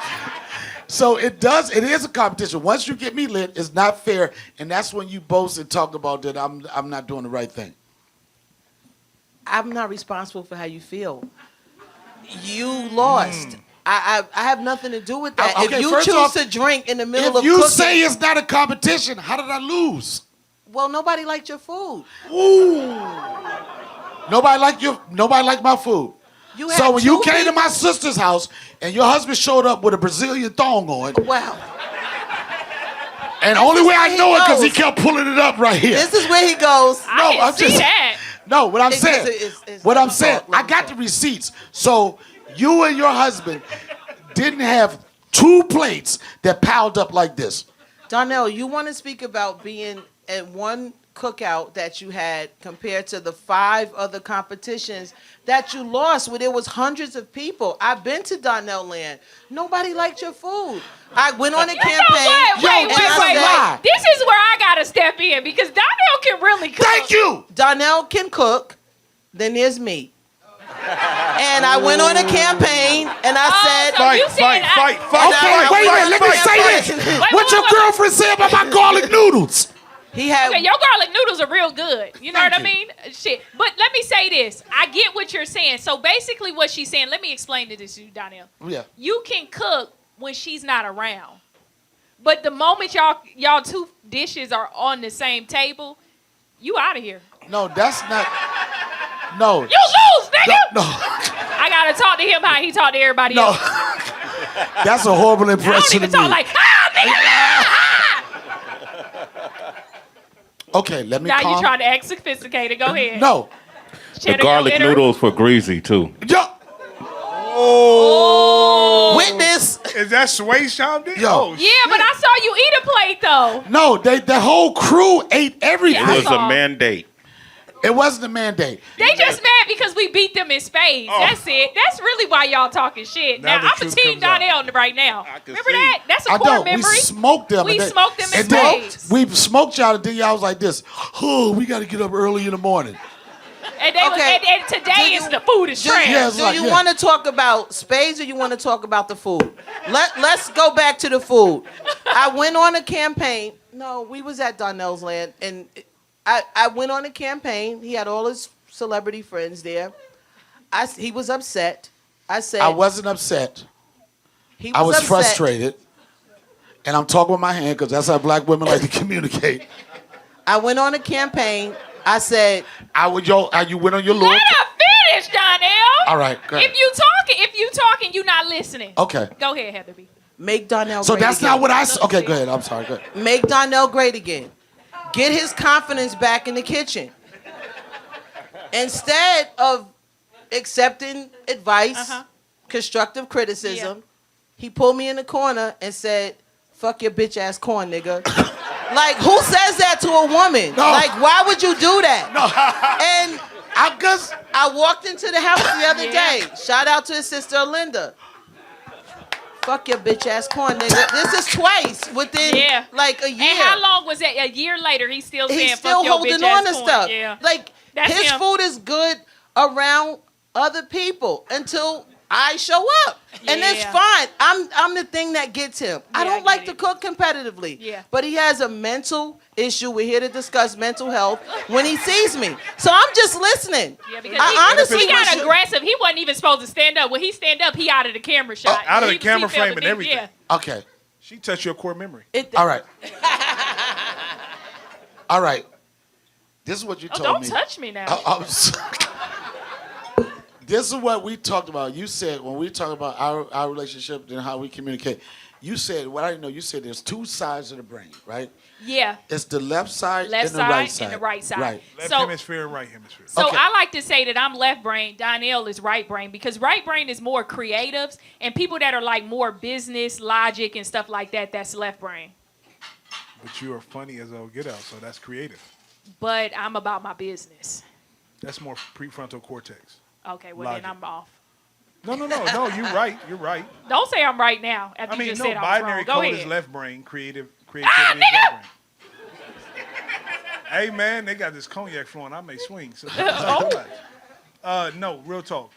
Speaker 2: So it is a competition. Once you get me lit, it's not fair, and that's when you boast and talk about that I'm not doing the right thing.
Speaker 3: I'm not responsible for how you feel. You lost. I have nothing to do with that.
Speaker 2: Okay,
Speaker 3: if you
Speaker 2: first
Speaker 3: choose
Speaker 2: off,
Speaker 3: to drink in the middle
Speaker 2: If
Speaker 3: of
Speaker 2: you
Speaker 3: cooking,
Speaker 2: say it's not a competition, how did I lose?
Speaker 3: well, nobody liked your food.
Speaker 2: Ooh. Nobody liked my food.
Speaker 3: You had
Speaker 2: So when you
Speaker 3: two
Speaker 2: came to
Speaker 3: people-
Speaker 2: my sister's house and your husband showed up with a Brazilian thong on,
Speaker 3: Wow.
Speaker 2: and only way I
Speaker 3: where
Speaker 2: know
Speaker 3: he
Speaker 2: it because he
Speaker 3: goes.
Speaker 2: kept pulling it up right here.
Speaker 3: This is where he goes.
Speaker 4: I didn't
Speaker 2: I'm
Speaker 4: see
Speaker 2: just-
Speaker 4: that.
Speaker 2: No, what I'm
Speaker 3: It's-
Speaker 2: saying,
Speaker 3: it's
Speaker 2: what
Speaker 3: let
Speaker 2: I'm
Speaker 3: me
Speaker 2: saying,
Speaker 3: talk, let
Speaker 2: I
Speaker 3: me
Speaker 2: got
Speaker 3: talk.
Speaker 2: the receipts. So you and your husband didn't have 2 plates that piled up like this.
Speaker 3: Donnell, you want to speak about being at one cookout that you had compared to the 5 other competitions that you lost where there was hundreds of people. I've been to Donnell Land. Nobody liked your food. I went on a campaign.
Speaker 4: Wait.
Speaker 3: and I said,
Speaker 2: lie.
Speaker 4: This is where I gotta step in because Donnell can really cook.
Speaker 2: Thank you.
Speaker 3: Donnell can cook. then there's me. And I went on a campaign and I said,
Speaker 4: so you said
Speaker 2: Okay, wait a minute. Let me say this. What your girlfriend said about my garlic noodles?
Speaker 3: he had.
Speaker 4: Okay, your garlic noodles are real good. You know
Speaker 2: Thank
Speaker 4: what I
Speaker 2: you.
Speaker 4: mean? Shit. But let me say this. I get what you're saying. So basically what she's saying, let me explain this to you, Donnell.
Speaker 2: Yeah.
Speaker 4: You can cook when she's not around. But the moment y'all two dishes are on the same table, you out of here.
Speaker 2: No, that's not. No.
Speaker 4: You lose, nigga.
Speaker 2: No.
Speaker 4: I gotta talk to him how he talked to everybody
Speaker 2: No.
Speaker 4: else.
Speaker 2: That's a horrible
Speaker 4: I don't
Speaker 2: impression
Speaker 4: even
Speaker 2: of me.
Speaker 4: talk like, nigga.
Speaker 2: Okay, let me
Speaker 4: Now
Speaker 2: calm.
Speaker 4: you trying to act sophisticated. Go ahead.
Speaker 2: No.
Speaker 6: The garlic noodles for greasy too.
Speaker 2: Yo.
Speaker 3: Witness.
Speaker 7: Is that Sway chimed in?
Speaker 2: Yo.
Speaker 7: Oh,
Speaker 4: Yeah, but I saw you eat a plate though.
Speaker 2: No, the whole crew ate everything.
Speaker 4: Yeah,
Speaker 6: It was a mandate.
Speaker 2: It wasn't a mandate.
Speaker 4: They just mad because we beat them in spades.
Speaker 7: Oh.
Speaker 4: That's it. That's really why y'all talking shit.
Speaker 7: Now
Speaker 4: Now,
Speaker 7: the
Speaker 4: I'm a
Speaker 7: truth
Speaker 4: team
Speaker 7: comes out.
Speaker 4: Donnell right now.
Speaker 6: I can
Speaker 4: Remember
Speaker 6: see.
Speaker 4: that? That's a
Speaker 2: I
Speaker 4: core
Speaker 2: don't.
Speaker 4: memory.
Speaker 2: We smoked them.
Speaker 4: We
Speaker 2: and then-
Speaker 4: smoked them in
Speaker 2: and then
Speaker 4: spades.
Speaker 2: we smoked y'all and then y'all was like this. Oh, we got to get up early in the morning.
Speaker 4: And, they
Speaker 3: Okay.
Speaker 4: and today is the food is trash.
Speaker 2: Yeah, it's
Speaker 3: Do
Speaker 2: like,
Speaker 3: you
Speaker 2: yeah.
Speaker 3: want to talk about spades or you want to talk about the food? Let's go back to the food. I went on a campaign. No, we was at Donnell's land, and I went on a campaign. He had all his celebrity friends there. He was upset. I said
Speaker 2: I wasn't upset.
Speaker 3: he
Speaker 2: I was
Speaker 3: upset.
Speaker 2: frustrated. And I'm talking with my hand because that's how black women like to communicate.
Speaker 3: I went on a campaign. I said,
Speaker 2: You went on your little.
Speaker 4: Let her finish, Donnell.
Speaker 2: All right, go ahead.
Speaker 4: If you talking, you not listening.
Speaker 2: Okay.
Speaker 4: Go ahead, Heather B.
Speaker 3: make Donnell
Speaker 2: So
Speaker 3: great
Speaker 2: that's
Speaker 3: again.
Speaker 2: not what I said. Okay, go ahead. I'm sorry. Go ahead.
Speaker 3: Make Donnell great again. Get his confidence back in the kitchen. Instead of accepting advice, constructive criticism, he pulled me in the corner and said, "Fuck your bitch ass corn, nigga." Like, who says that to a woman?
Speaker 2: No.
Speaker 3: Like, why would you do that? And I walked into the house the other day. Shout out to his sister Linda. Fuck your bitch ass corn, nigga. This is twice within like a year.
Speaker 4: And how long was that? A year later, he's still saying,
Speaker 3: He's still
Speaker 4: fuck your
Speaker 3: holding
Speaker 4: bitch
Speaker 3: on
Speaker 4: ass
Speaker 3: to
Speaker 4: corn.
Speaker 3: stuff.
Speaker 4: Yeah.
Speaker 3: Like,
Speaker 4: That's
Speaker 3: his
Speaker 4: him.
Speaker 3: food is good around other people until I show up. And it's
Speaker 4: Yeah.
Speaker 3: fine. I'm the thing that gets him. I
Speaker 4: Yeah,
Speaker 3: don't
Speaker 4: I
Speaker 3: like
Speaker 4: get
Speaker 3: to
Speaker 4: it.
Speaker 3: cook competitively.
Speaker 4: Yeah.
Speaker 3: But he has a mental issue. We're here to discuss mental health when he sees me. So I'm just listening.
Speaker 4: Yeah, because
Speaker 3: I honestly
Speaker 4: he got
Speaker 3: wish-
Speaker 4: aggressive. He wasn't even supposed to stand up. When he stand up, he out of the camera shot.
Speaker 7: out of the
Speaker 4: He
Speaker 7: camera
Speaker 4: felt
Speaker 7: frame
Speaker 4: the
Speaker 7: and
Speaker 4: big-
Speaker 7: everything.
Speaker 4: Yeah.
Speaker 2: Okay.
Speaker 7: She touched your core memory.
Speaker 2: All right. All right. This is what you
Speaker 4: Oh,
Speaker 2: told
Speaker 4: don't
Speaker 2: me.
Speaker 4: touch me now.
Speaker 2: This is what we talked about. You said when we talk about our relationship and how we communicate, you said, what I didn't know, you said there's two sides of the brain, right?
Speaker 4: Yeah.
Speaker 2: It's the left side
Speaker 4: Left
Speaker 2: and the right
Speaker 4: side
Speaker 2: side.
Speaker 4: and the right side.
Speaker 2: Right.
Speaker 7: Left
Speaker 4: So-
Speaker 7: hemisphere and right hemisphere.
Speaker 4: So
Speaker 2: Okay.
Speaker 4: I like to say that I'm left brain, Donnell is right brain, because right brain is more creatives, and people that are like more business, logic, and stuff like that, that's left brain.
Speaker 7: But you are funny as all get out, so that's creative.
Speaker 4: But I'm about my business.
Speaker 7: That's more prefrontal cortex.
Speaker 4: Okay, well
Speaker 7: Logic.
Speaker 4: then I'm off.
Speaker 7: No, you're right. You're right.
Speaker 4: Don't say I'm right now after
Speaker 7: I mean,
Speaker 4: you just
Speaker 7: no,
Speaker 4: said I was wrong.
Speaker 7: binary
Speaker 4: Go
Speaker 7: code
Speaker 4: ahead.
Speaker 7: is left brain, creativity is
Speaker 4: Ah,
Speaker 7: right brain. Hey, man, they got this cognac flowing. I may swing. So no, real talk.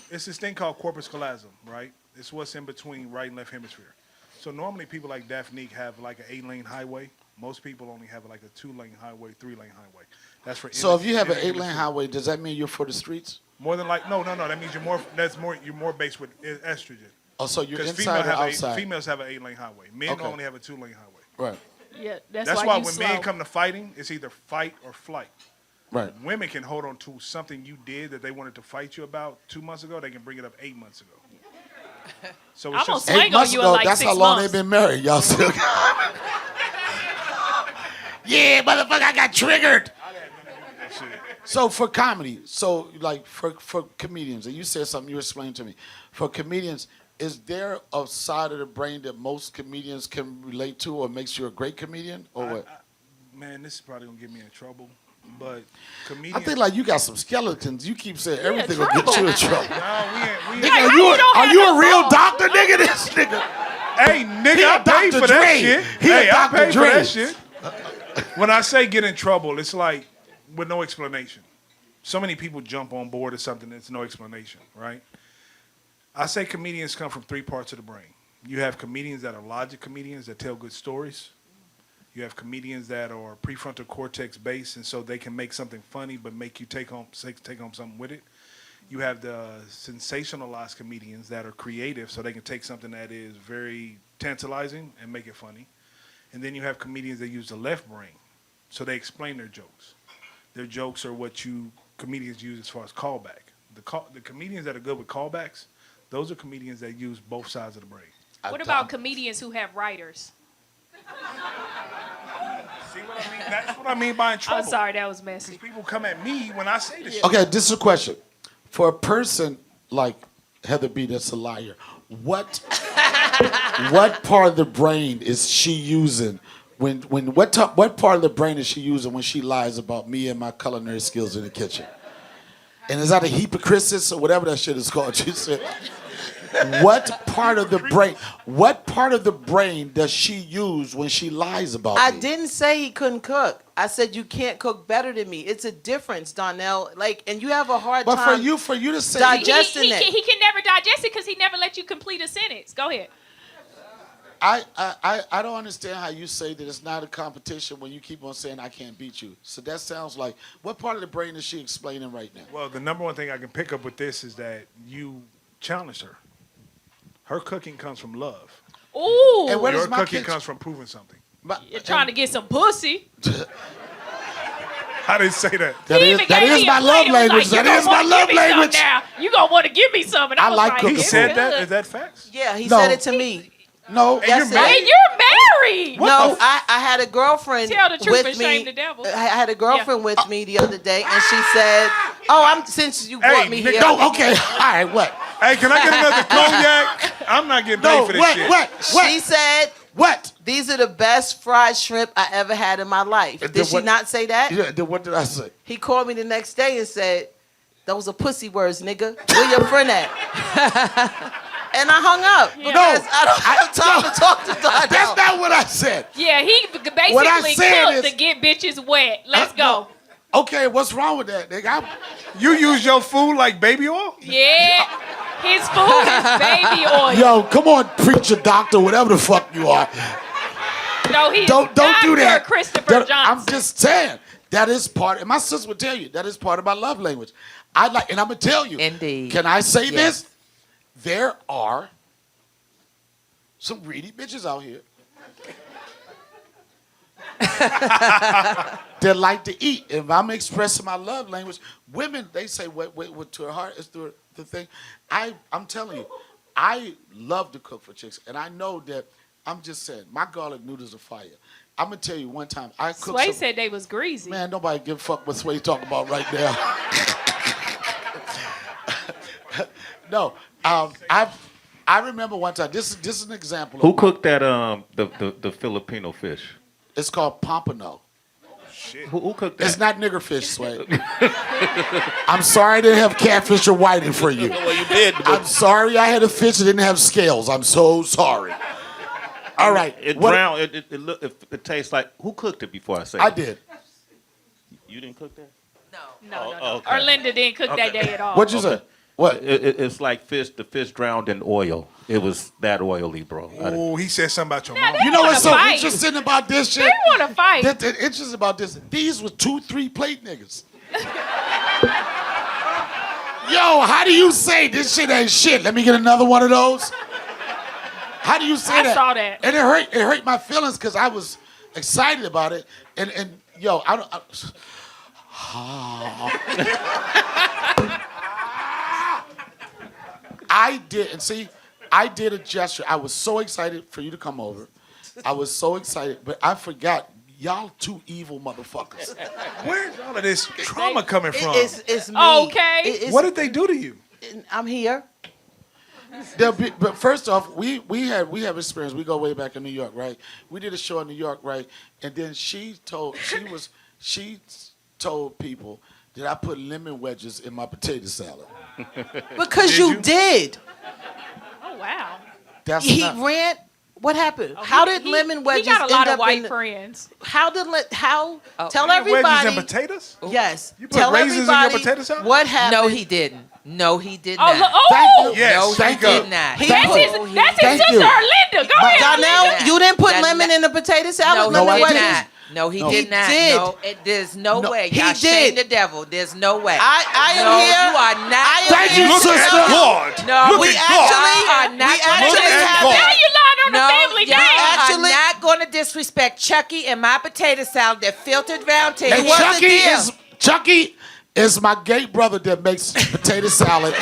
Speaker 7: It's this thing called corpus callosum, right? It's what's in between right and left hemisphere. So normally people like Daphne have like an 8-lane highway. Most people only have like a 2-lane highway, 3-lane highway. That's for
Speaker 2: So if you have an
Speaker 7: inner
Speaker 2: 8-lane
Speaker 7: hemisphere.
Speaker 2: highway, does that mean you're for the streets?
Speaker 7: More than like no. That means you're more based with estrogen.
Speaker 2: Oh, so you're
Speaker 7: Because
Speaker 2: inside or outside?
Speaker 7: females have an 8-lane highway. Men
Speaker 2: Okay.
Speaker 7: only have a 2-lane highway.
Speaker 2: Right,
Speaker 4: Yeah, that's
Speaker 7: That's
Speaker 4: why
Speaker 7: why
Speaker 4: you
Speaker 7: when
Speaker 4: slow.
Speaker 7: men come to fighting, it's either fight or flight.
Speaker 2: right.
Speaker 7: Women can hold on to something you did that they wanted to fight you about 2 months ago. They can bring it up 8 months ago. So it's
Speaker 4: I'm
Speaker 7: just
Speaker 4: gonna swing
Speaker 2: 8 months
Speaker 4: on you in
Speaker 2: ago,
Speaker 4: like
Speaker 2: that's
Speaker 4: 6
Speaker 2: how long
Speaker 4: months.
Speaker 2: they've been married. Y'all still Yeah, motherfucker, I got triggered.
Speaker 7: that shit.
Speaker 2: So for comedy, so like for comedians, and you said something you explained to me. For comedians, is there a side of the brain that most comedians can relate to or makes you a great comedian or what?
Speaker 7: Man, this is probably gonna get me in trouble. But
Speaker 2: I
Speaker 7: comedians.
Speaker 2: think like you got some skeletons. You keep saying everything will get you in trouble.
Speaker 7: No, we ain't.
Speaker 2: Nigga,
Speaker 4: how you don't
Speaker 2: are
Speaker 4: have
Speaker 2: you
Speaker 4: no
Speaker 2: a real
Speaker 4: balls?
Speaker 2: doctor, nigga? This nigga.
Speaker 7: Hey, nigga,
Speaker 2: He a
Speaker 7: I paid
Speaker 2: Dr.
Speaker 7: for that
Speaker 2: Dre.
Speaker 7: shit.
Speaker 2: He a
Speaker 7: Hey, I
Speaker 2: Dr.
Speaker 7: paid for
Speaker 2: Dre.
Speaker 7: that shit. When I say get in trouble, it's like with no explanation. so many people jump on board of something that's no explanation, right? I say comedians come from 3 parts of the brain. You have comedians that are logic comedians that tell good stories. You have comedians that are prefrontal cortex based, and so they can make something funny but make you take home something with it. You have the sensationalized comedians that are creative, so they can take something that is very tantalizing and make it funny. And then you have comedians that use the left brain, so they explain their jokes. Their jokes are what comedians use as far as callback. The comedians that are good with callbacks, those are comedians that use both sides of the brain.
Speaker 4: What about comedians who have writers?
Speaker 7: See what I mean? That's what I mean by in trouble.
Speaker 4: I'm sorry, that was messy.
Speaker 7: Because people come at me when I say this shit.
Speaker 2: Okay, this is a question. For a person like Heather B that's a liar, what part of the brain is she using what part of the brain is she using when she lies about me and my culinary skills in the kitchen? And is that a hypocrisis or whatever that shit is called? She said, what part of the brain does she use when she lies about me?
Speaker 3: I didn't say he couldn't cook. I said you can't cook better than me. It's a difference, Donnell. And you have a hard time.
Speaker 2: But for you to say
Speaker 3: digesting
Speaker 4: he can never digest it because he never let you complete a sentence. Go ahead.
Speaker 2: I don't understand how you say that it's not a competition when you keep on saying I can't beat you. So that sounds like, what part of the brain is she explaining right now?
Speaker 7: Well, the number one thing I can pick up with this is that you challenged her. Her cooking comes from love.
Speaker 4: Ooh.
Speaker 2: And what
Speaker 7: Your
Speaker 2: is my
Speaker 7: cooking
Speaker 2: kitchen?
Speaker 7: comes from proving something.
Speaker 4: You're trying to get some pussy.
Speaker 7: I didn't say that.
Speaker 2: That is my love language. That is my love language.
Speaker 4: Now. You gonna want to give me some. And I was
Speaker 2: like
Speaker 4: like,
Speaker 2: cooking.
Speaker 7: He
Speaker 4: this
Speaker 7: said
Speaker 4: is
Speaker 7: that?
Speaker 4: good.
Speaker 7: Is that facts?
Speaker 3: Yeah, he
Speaker 2: No.
Speaker 3: said it to me.
Speaker 2: No,
Speaker 7: And
Speaker 3: Yes,
Speaker 7: you're
Speaker 3: it
Speaker 7: married?
Speaker 4: Hey, you're married.
Speaker 3: No, I had a girlfriend
Speaker 4: Tell the truth
Speaker 3: with
Speaker 4: and
Speaker 3: me.
Speaker 4: shame the devil.
Speaker 3: I had a girlfriend with me the other day, and she said, "Oh, since you brought me
Speaker 7: nigga,
Speaker 3: here."
Speaker 2: no, okay, all right, what?
Speaker 7: Hey, can I get another cognac? I'm not getting paid
Speaker 2: No,
Speaker 7: for this shit.
Speaker 3: She said,
Speaker 2: What?
Speaker 3: "These are the best fried shrimp I ever had in my life."
Speaker 2: Then
Speaker 3: Did she
Speaker 2: what-
Speaker 3: not say that?
Speaker 2: Yeah, then what did I say?
Speaker 3: He called me the next day and said, "Those are pussy words, nigga. Where your friend at?" And I hung up because I don't have time to talk to Donnell.
Speaker 2: That's not what I said.
Speaker 4: Yeah, he
Speaker 2: What I
Speaker 4: basically
Speaker 2: said
Speaker 4: cooked
Speaker 2: is-
Speaker 4: to get bitches wet. Let's
Speaker 2: No.
Speaker 4: go.
Speaker 2: Okay, what's wrong with that, nigga?
Speaker 7: You use your food like baby oil?
Speaker 4: Yeah, his food is baby oil.
Speaker 2: Yo, come on, preacher, doctor, whatever the fuck you are.
Speaker 4: No, he's
Speaker 2: Don't do that.
Speaker 4: Christopher Johnson.
Speaker 2: I'm just saying that is part. And my sister would tell you that is part of my love language. And I'm gonna tell you.
Speaker 3: Indeed.
Speaker 2: Can I say
Speaker 3: Yes.
Speaker 2: this? There are some greedy bitches out here that like to eat. If I'm expressing my love language, women, they say what to her heart is the thing. I'm telling you, I love to cook for chicks, and I know that. I'm just saying, my garlic noodles are fire. I'm gonna tell you one time I cooked.
Speaker 4: Sway said they was greasy.
Speaker 2: Man, nobody give a fuck what Sway talking about right now. No, I remember one time. This is an example.
Speaker 8: Who
Speaker 2: of
Speaker 8: cooked that the Filipino fish?
Speaker 2: It's called pompano.
Speaker 8: Who cooked that?
Speaker 2: It's not nigger fish, Sway. I'm sorry I didn't have catfish or whiting for you.
Speaker 8: Well, you did.
Speaker 2: I'm sorry I had a fish that didn't have scales. I'm so sorry. All right.
Speaker 8: It
Speaker 2: what-
Speaker 8: drowned. It tastes like. Who cooked it before I say?
Speaker 2: I
Speaker 8: it?
Speaker 2: did.
Speaker 8: You didn't cook that?
Speaker 4: No.
Speaker 8: okay.
Speaker 4: Erlinda didn't cook that day at all.
Speaker 2: What'd you say? What?
Speaker 8: It's like fish. The fish drowned in oil. It was that oily, bro.
Speaker 7: Oh, he said something about your mom.
Speaker 2: You know what's so
Speaker 4: fight.
Speaker 2: interesting about this shit?
Speaker 4: They want to fight.
Speaker 2: That's interesting about this. These were 2-3 plate niggas. Yo, how do you say this shit ain't shit? Let me get another one of those. How do you say
Speaker 4: I
Speaker 2: that?
Speaker 4: saw that.
Speaker 2: And it hurt my feelings because I was excited about it. And yo, I did a gesture. I was so excited for you to come over. I was so excited, but I forgot. Y'all two evil motherfuckers.
Speaker 7: Where's all of this trauma coming from?
Speaker 3: It's me.
Speaker 4: Okay.
Speaker 7: What did they do to you?
Speaker 3: I'm here.
Speaker 2: But first off, we have experience. We go way back in New York, right? We did a show in New York, right? And then she told people that I put lemon wedges in my potato salad.
Speaker 3: Because
Speaker 7: Did
Speaker 3: you
Speaker 7: you?
Speaker 3: did.
Speaker 4: Oh wow.
Speaker 2: That's
Speaker 3: He
Speaker 2: not.
Speaker 3: ran. What happened?
Speaker 4: Oh,
Speaker 3: How did lemon wedges
Speaker 4: He got a lot
Speaker 3: end
Speaker 4: of
Speaker 3: up
Speaker 4: white
Speaker 3: in the,
Speaker 4: friends.
Speaker 3: How did tell
Speaker 7: Wedges
Speaker 3: everybody?
Speaker 7: and potatoes?
Speaker 3: Yes.
Speaker 7: You put
Speaker 3: Tell
Speaker 7: raisins in your
Speaker 3: everybody
Speaker 7: potato salad?
Speaker 3: what happened.
Speaker 1: No, he didn't. No, he did
Speaker 4: Oh,
Speaker 1: not.
Speaker 4: look,
Speaker 2: Thank
Speaker 4: oh!
Speaker 2: you.
Speaker 7: Yes.
Speaker 1: No,
Speaker 2: Thank
Speaker 1: he
Speaker 2: you.
Speaker 1: did not.
Speaker 3: He
Speaker 4: That's
Speaker 3: put-
Speaker 4: his, that's his
Speaker 2: Thank
Speaker 4: sister,
Speaker 2: you.
Speaker 4: Arlinda. Go ahead,
Speaker 3: Donnell,
Speaker 4: Arlinda.
Speaker 3: you didn't put
Speaker 1: That-
Speaker 3: lemon in the potato salad.
Speaker 1: No,
Speaker 3: lemon
Speaker 1: he did
Speaker 3: wedges.
Speaker 1: not. No, he
Speaker 3: He
Speaker 1: did not.
Speaker 3: did.
Speaker 1: No, there's no way.
Speaker 3: he
Speaker 1: Y'all shame
Speaker 3: did.
Speaker 1: the devil. There's no way.
Speaker 3: I am
Speaker 1: no,
Speaker 3: here.
Speaker 1: you are not.
Speaker 3: I am
Speaker 2: Thank
Speaker 3: here
Speaker 2: you,
Speaker 3: to
Speaker 7: Look
Speaker 2: sister.
Speaker 3: tell
Speaker 7: at
Speaker 3: you.
Speaker 7: God.
Speaker 1: No,
Speaker 7: Look
Speaker 3: we
Speaker 7: at God.
Speaker 3: actually-
Speaker 1: y'all are not
Speaker 3: we
Speaker 1: gonna
Speaker 3: actually
Speaker 1: disrespect-
Speaker 3: have
Speaker 7: God.
Speaker 4: Now you lying on the
Speaker 1: No,
Speaker 4: family
Speaker 1: y'all
Speaker 4: name.
Speaker 3: Actually-
Speaker 1: are not going to disrespect Chucky and my potato salad that filtered round table.
Speaker 2: And
Speaker 3: wasn't there.
Speaker 2: Chucky is my gay brother that makes potato salad.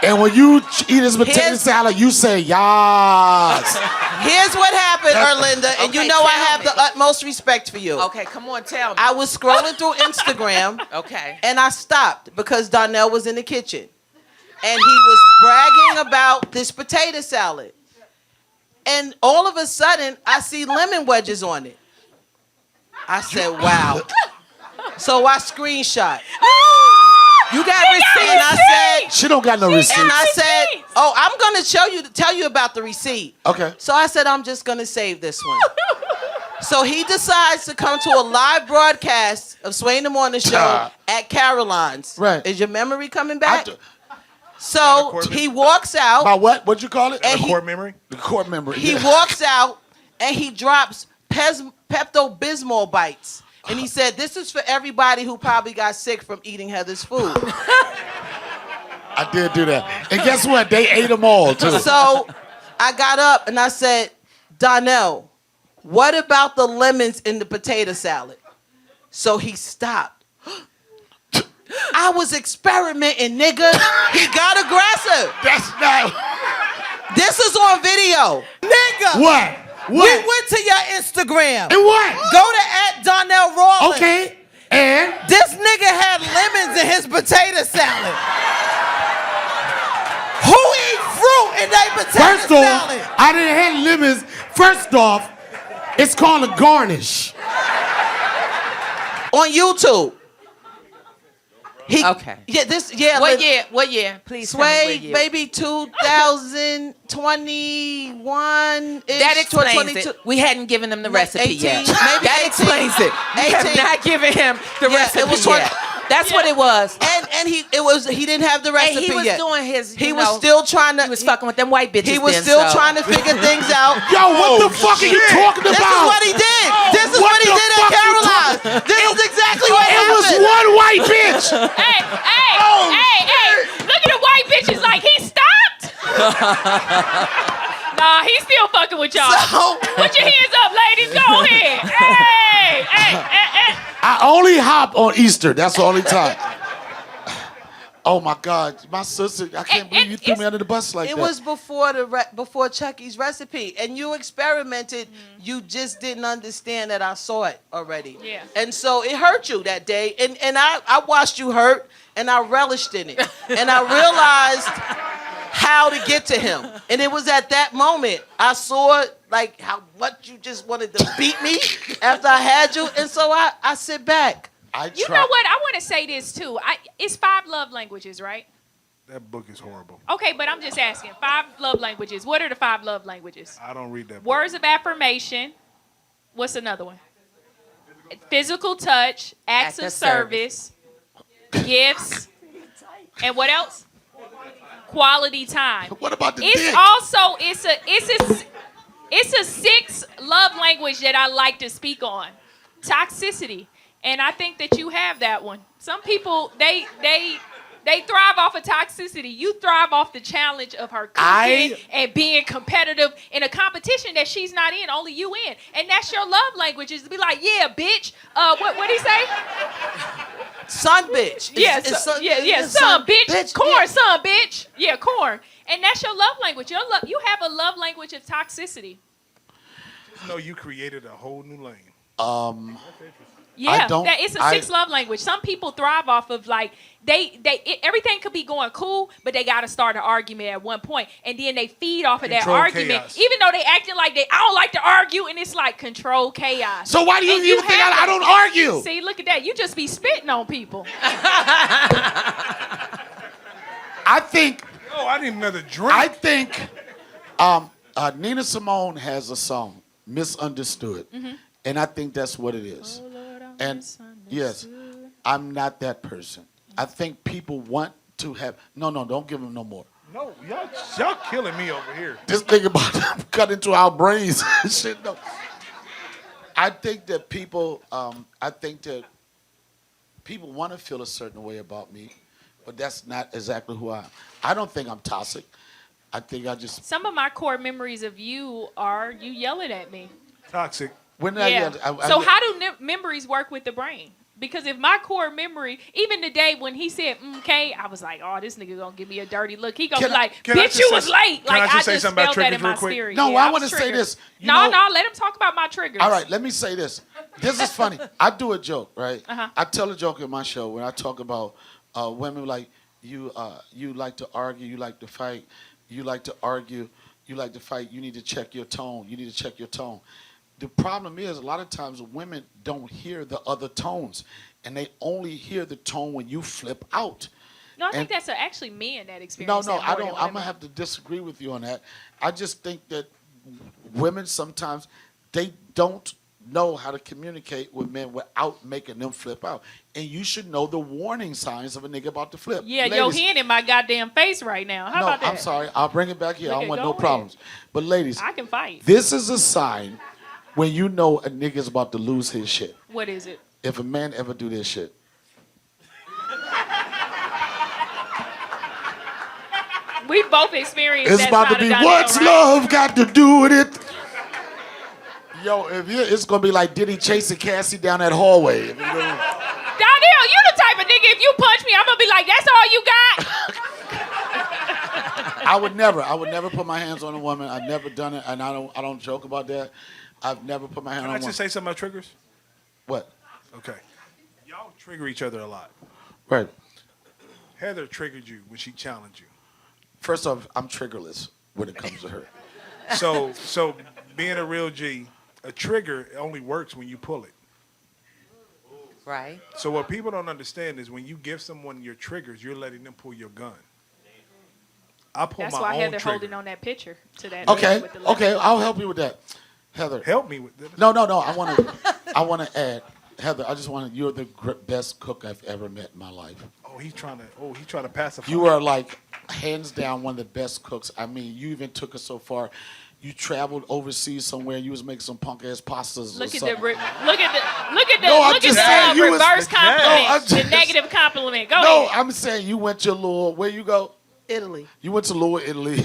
Speaker 2: And when you eat his potato
Speaker 3: Here's-
Speaker 2: salad, you say, yas.
Speaker 3: Here's what happened, Erlinda, and
Speaker 1: Okay,
Speaker 3: you know I
Speaker 1: tell
Speaker 3: have
Speaker 1: me.
Speaker 3: the utmost respect for you.
Speaker 1: Okay, come on, tell me.
Speaker 3: I was scrolling through Instagram.
Speaker 1: Okay.
Speaker 3: And I stopped because Donnell was in the kitchen. And he was bragging about this potato salad. And all of a sudden, I see lemon wedges on it. I said, wow. So I screenshot. You got receipt? And I said,
Speaker 2: She don't got no receipt.
Speaker 3: and I said,
Speaker 4: receipts.
Speaker 3: oh, I'm going to tell you about the receipt.
Speaker 2: Okay.
Speaker 3: So I said, I'm just going to save this one. So he decides to come to a live broadcast of Sway in the Morning Show at Caroline's.
Speaker 2: Right.
Speaker 3: Is your memory coming
Speaker 2: I
Speaker 3: back?
Speaker 2: do-
Speaker 3: So
Speaker 7: Record
Speaker 3: he walks out.
Speaker 2: My what? What'd you call it?
Speaker 3: And
Speaker 7: A core memory?
Speaker 2: The court member.
Speaker 3: He
Speaker 2: yeah.
Speaker 3: walks out and he drops Pepto-Bismol bites. And he said, this is for everybody who probably got sick from eating Heather's food.
Speaker 2: I did do that. And guess what? They ate them all, too.
Speaker 3: So I got up and I said, Donnell, what about the lemons in the potato salad? So he stopped. I was experimenting, nigga. He got aggressive.
Speaker 2: That's not...
Speaker 3: This is on video.
Speaker 9: Nigga,
Speaker 2: What?
Speaker 9: we
Speaker 2: What?
Speaker 9: went to your Instagram.
Speaker 2: And what?
Speaker 9: Go to @DonnellRawlings.
Speaker 2: Okay. And?
Speaker 9: This nigga had lemons in his potato salad. Who eat fruit in their potato
Speaker 2: First off,
Speaker 9: salad?
Speaker 2: I didn't have lemons. First off, it's called a garnish.
Speaker 3: On YouTube.
Speaker 1: Okay.
Speaker 3: Yeah, this, yeah.
Speaker 1: What
Speaker 3: look,
Speaker 1: year? What year? Please tell me
Speaker 3: Sway,
Speaker 1: what year.
Speaker 3: maybe 2021.
Speaker 1: That explains it. We hadn't given him the recipe
Speaker 3: 18,
Speaker 1: yet.
Speaker 3: maybe
Speaker 1: That
Speaker 3: 18.
Speaker 1: explains it. We have
Speaker 3: 18.
Speaker 1: not given him the
Speaker 3: Yeah,
Speaker 1: recipe
Speaker 3: it was
Speaker 1: yet. That's what it was.
Speaker 3: And he didn't have the recipe
Speaker 1: And he was
Speaker 3: yet.
Speaker 1: doing his.
Speaker 3: He
Speaker 1: you
Speaker 3: was
Speaker 1: know,
Speaker 3: still trying to.
Speaker 1: He was fucking with them white bitches.
Speaker 3: He was
Speaker 1: then,
Speaker 3: still
Speaker 1: so.
Speaker 3: trying to figure things out.
Speaker 2: Yo, what the fuck are you talking about?
Speaker 3: This is what he did. This is
Speaker 2: What
Speaker 3: what he
Speaker 2: the
Speaker 3: did at
Speaker 2: fuck you
Speaker 3: Caroline's. This is exactly what
Speaker 2: It was
Speaker 3: happened.
Speaker 2: one white bitch.
Speaker 4: Hey, look at the white bitches like he stopped. Nah, he's still fucking with y'all.
Speaker 3: So-
Speaker 4: Put your hands up, ladies. Go ahead. Hey.
Speaker 2: I only hop on Easter. That's the only time. Oh my God, my sister! I can't believe you threw me under the bus like
Speaker 3: It
Speaker 2: that.
Speaker 3: was before Chucky's recipe, and you experimented. You just didn't understand that I saw it already.
Speaker 4: Yeah.
Speaker 3: And so it hurt you that day, and I watched you hurt, and I relished in it, and I realized how to get to him. And it was at that moment I saw like how much you just wanted to beat me after I had you, and so I sit back.
Speaker 4: You know what? I want to say this too. It's 5 love languages, right?
Speaker 7: That book is horrible.
Speaker 4: Okay, but I'm just asking. 5 love languages. What are the 5 love languages?
Speaker 7: I don't read that book.
Speaker 4: Words of affirmation. What's another one? Physical touch, acts of service, gifts, and what else? Quality time.
Speaker 2: What about the
Speaker 4: It's
Speaker 2: dick?
Speaker 4: also it's a 6th love language that I like to speak on. Toxicity. And I think that you have that one. Some people they thrive off of toxicity. You thrive off the challenge of her cooking and being competitive in a competition that she's not in, only you in. And that's your love language, is to be like, yeah, bitch. What'd he say?
Speaker 3: Son, bitch.
Speaker 4: Son, bitch. Corn,
Speaker 3: yeah.
Speaker 4: son, bitch. Yeah, corn. And that's your love language. You have a love language of toxicity.
Speaker 7: Just know you created a whole new lane.
Speaker 4: Yeah,
Speaker 2: don't-
Speaker 4: it's a 6th love language. Some people thrive off of like everything could be going cool, but they got to start an argument at one point, and then they feed off of that
Speaker 7: Control
Speaker 4: argument,
Speaker 7: chaos.
Speaker 4: even though they acting like I don't like to argue, and it's like control chaos.
Speaker 2: So why do you
Speaker 4: And
Speaker 2: even think
Speaker 4: have
Speaker 2: I
Speaker 4: that.
Speaker 2: don't argue?
Speaker 4: See, look at that. You just be spitting on people.
Speaker 2: I think
Speaker 7: Oh, I need another drink.
Speaker 2: I think Nina Simone has a song, Misunderstood. And I think that's what it is.
Speaker 4: Oh, Lord, I'm
Speaker 2: And yes, I'm not that person. I think people want to have, no, don't give them no more.
Speaker 7: No, y'all killing me over here.
Speaker 2: This thing about cut into our brains and shit. No. I think that people want to feel a certain way about me, but that's not exactly who I am. I don't think I'm toxic. I think I just.
Speaker 4: Some of my core memories of you are you yelling at me.
Speaker 7: Toxic.
Speaker 2: When
Speaker 4: Yeah. So how do memories work with the brain? Because if my core memory, even today when he said okay, I was like, oh, this nigga gonna give me a dirty look. He gonna be like, bitch, you was late.
Speaker 7: Can I
Speaker 4: Like
Speaker 7: just say
Speaker 4: just
Speaker 7: something about
Speaker 4: felt that in
Speaker 7: triggers
Speaker 4: my
Speaker 7: real quick?
Speaker 4: spirit.
Speaker 2: No,
Speaker 4: Yeah,
Speaker 2: I
Speaker 4: was
Speaker 2: want to say
Speaker 4: triggered.
Speaker 2: this.
Speaker 4: No, let him talk about my triggers.
Speaker 2: All right, let me say this. This is funny. I do a joke, right?
Speaker 4: Uh-huh.
Speaker 2: I tell a joke in my show when I talk about women like you like to argue, you like to fight, you like to argue, you like to fight, you need to check your tone. You need to check your tone. The problem is a lot of times women don't hear the other tones, and they only hear the tone when you flip out.
Speaker 4: No, I think
Speaker 2: And-
Speaker 4: that's actually men that experience
Speaker 2: No,
Speaker 4: that
Speaker 2: I
Speaker 4: more
Speaker 2: don't.
Speaker 4: than
Speaker 2: I'm
Speaker 4: women.
Speaker 2: gonna have to disagree with you on that. I just think that women sometimes they don't know how to communicate with men without making them flip out. And you should know the warning signs of a nigga about to flip.
Speaker 4: Yeah,
Speaker 2: Ladies,
Speaker 4: yo, he ain't in my goddamn face right now. How
Speaker 2: no,
Speaker 4: about that?
Speaker 2: I'm sorry. I'll bring it back here. I
Speaker 4: Look
Speaker 2: don't
Speaker 4: at-
Speaker 2: want
Speaker 4: go
Speaker 2: no
Speaker 4: ahead.
Speaker 2: problems. But ladies,
Speaker 4: I can fight.
Speaker 2: this is a sign when you know a nigga's about to lose his shit.
Speaker 4: What is it?
Speaker 2: If a man ever do this shit.
Speaker 4: We both experienced
Speaker 2: It's
Speaker 4: that
Speaker 2: about to
Speaker 4: side
Speaker 2: be
Speaker 4: of Donnell,
Speaker 2: what's
Speaker 4: right?
Speaker 2: love got to do with it. Yo, it's gonna be like Diddy chasing Cassie down that hallway.
Speaker 4: Donnell, you the type of nigga, if you punch me, I'm gonna be like, that's all you got?
Speaker 2: I would never put my hands on a woman. I've never done it, and I don't joke about that. I've never put my hand
Speaker 7: Can
Speaker 2: on
Speaker 7: I
Speaker 2: a woman.
Speaker 7: just say something about triggers?
Speaker 2: What?
Speaker 7: Okay. Y'all trigger each other a lot.
Speaker 2: Right.
Speaker 7: Heather triggered you when she challenged you.
Speaker 2: First off, I'm triggerless when it comes to her.
Speaker 7: So being a real G, a trigger only works when you pull it.
Speaker 1: Right.
Speaker 7: So what people don't understand is when you give someone your triggers, you're letting them pull your gun. I pull
Speaker 4: That's
Speaker 7: my
Speaker 4: why
Speaker 7: own
Speaker 4: Heather
Speaker 7: trigger.
Speaker 4: holding on that picture to that.
Speaker 2: Okay,
Speaker 4: with the left.
Speaker 2: okay, I'll help you with that, Heather.
Speaker 7: Help me with this.
Speaker 2: No. I want to add, Heather. I just want to. You're the best cook I've ever met in my life.
Speaker 7: He's trying to pacify.
Speaker 2: You are like hands down one of the best cooks. I mean, you even took us so far. You traveled overseas somewhere. You was making some punk ass pastas.
Speaker 4: Look
Speaker 2: or
Speaker 4: at
Speaker 2: something. No, I'm just saying you was-
Speaker 4: reverse
Speaker 2: No, I'm
Speaker 4: compliment,
Speaker 2: just-
Speaker 4: the negative compliment. Go
Speaker 2: No,
Speaker 4: ahead.
Speaker 2: I'm saying you went to Louisville. Where you go?
Speaker 3: Italy.
Speaker 2: You went to Louisville, Italy.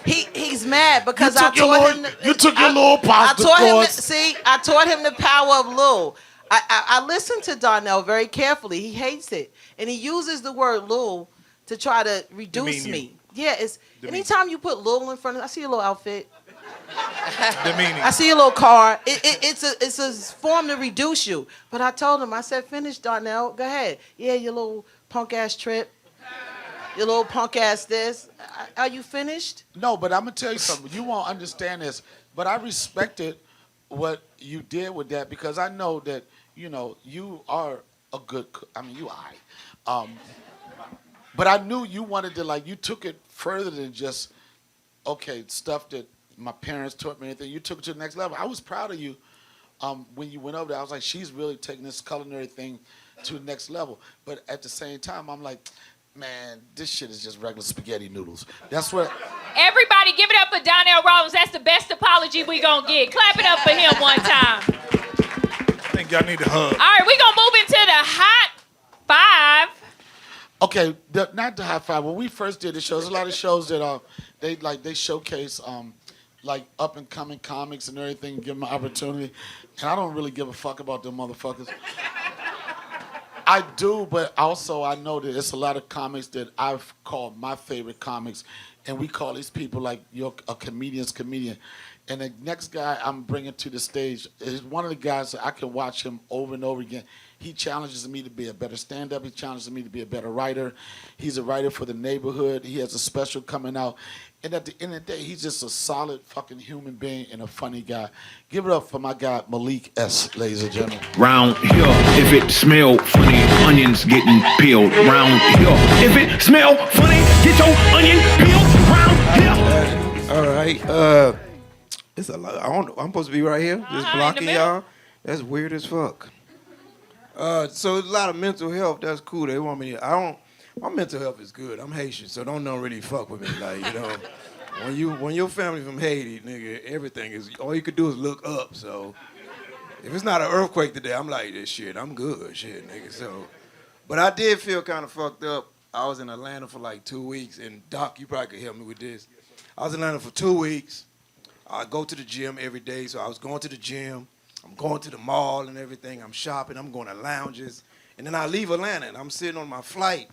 Speaker 3: He's mad because
Speaker 2: You
Speaker 3: I
Speaker 2: took your
Speaker 3: taught
Speaker 2: little-
Speaker 3: him.
Speaker 2: you took your little pasta course.
Speaker 3: I taught him the power of Lul. I listened to Donnell very carefully. He hates it, and he uses the word Lul to try to reduce
Speaker 7: Demean you.
Speaker 3: me. Yeah, it's
Speaker 7: Demean.
Speaker 3: anytime you put Lul in front of, I see your little outfit.
Speaker 7: Demeaning.
Speaker 3: I see your little car. It's a form to reduce you. But I told him, I said, finish, Donnell. Go ahead. Yeah, your little punk ass trip. Your little punk ass this. Are you finished?
Speaker 2: No, but I'm gonna tell you something. You won't understand this, but I respected what you did with that because I know that you are a good cook. I mean, you are. But I knew you wanted to you took it further than just stuff that my parents taught me. Anything you took it to the next level. I was proud of you when you went over there. I was like, she's really taking this culinary thing to the next level. But at the same time, I'm like, man, this shit is just regular spaghetti noodles. That's what.
Speaker 4: Everybody give it up for Donnell Rawlings. That's the best apology we gonna get. Clap it up for him one time.
Speaker 7: I think y'all need to hug.
Speaker 4: All right, we gonna move into the hot five.
Speaker 2: Okay, not the high five. When we first did the shows, a lot of shows that they showcase up and coming comics and everything, give them an opportunity. And I don't really give a fuck about them motherfuckers. I do, but also I know that it's a lot of comics that I've called my favorite comics, and we call these people like you're a comedian's comedian. And the next guy I'm bringing to the stage is one of the guys that I can watch him over and over again. He challenges me to be a better stand-up. He challenges me to be a better writer. He's a writer for the neighborhood. He has a special coming out. And at the end of the day, he's just a solid fucking human being and a funny guy. Give it up for my guy, Malik S., ladies and gentlemen.
Speaker 5: Round here, if it smell funny, onions getting peeled. Round here, if it smell funny, get your onion peeled. Round here.
Speaker 10: All right. It's a lot. I'm supposed to be right here, just blocking y'all. That's weird as fuck. So it's a lot of mental health. That's cool. They want me. My mental health is good. I'm Haitian, so don't really fuck with me. Like, you know, when your family from Haiti, nigga, everything is all you could do is look up. So if it's not an earthquake today, I'm like, this shit, I'm good, shit, nigga. So, but I did feel kind of fucked up. I was in Atlanta for like 2 weeks, and Doc, you probably could help me with this. I was in Atlanta for 2 weeks. I go to the gym every day, so I was going to the gym. I'm going to the mall and everything. I'm shopping. I'm going to lounges. And then I leave Atlanta, and I'm sitting on my flight,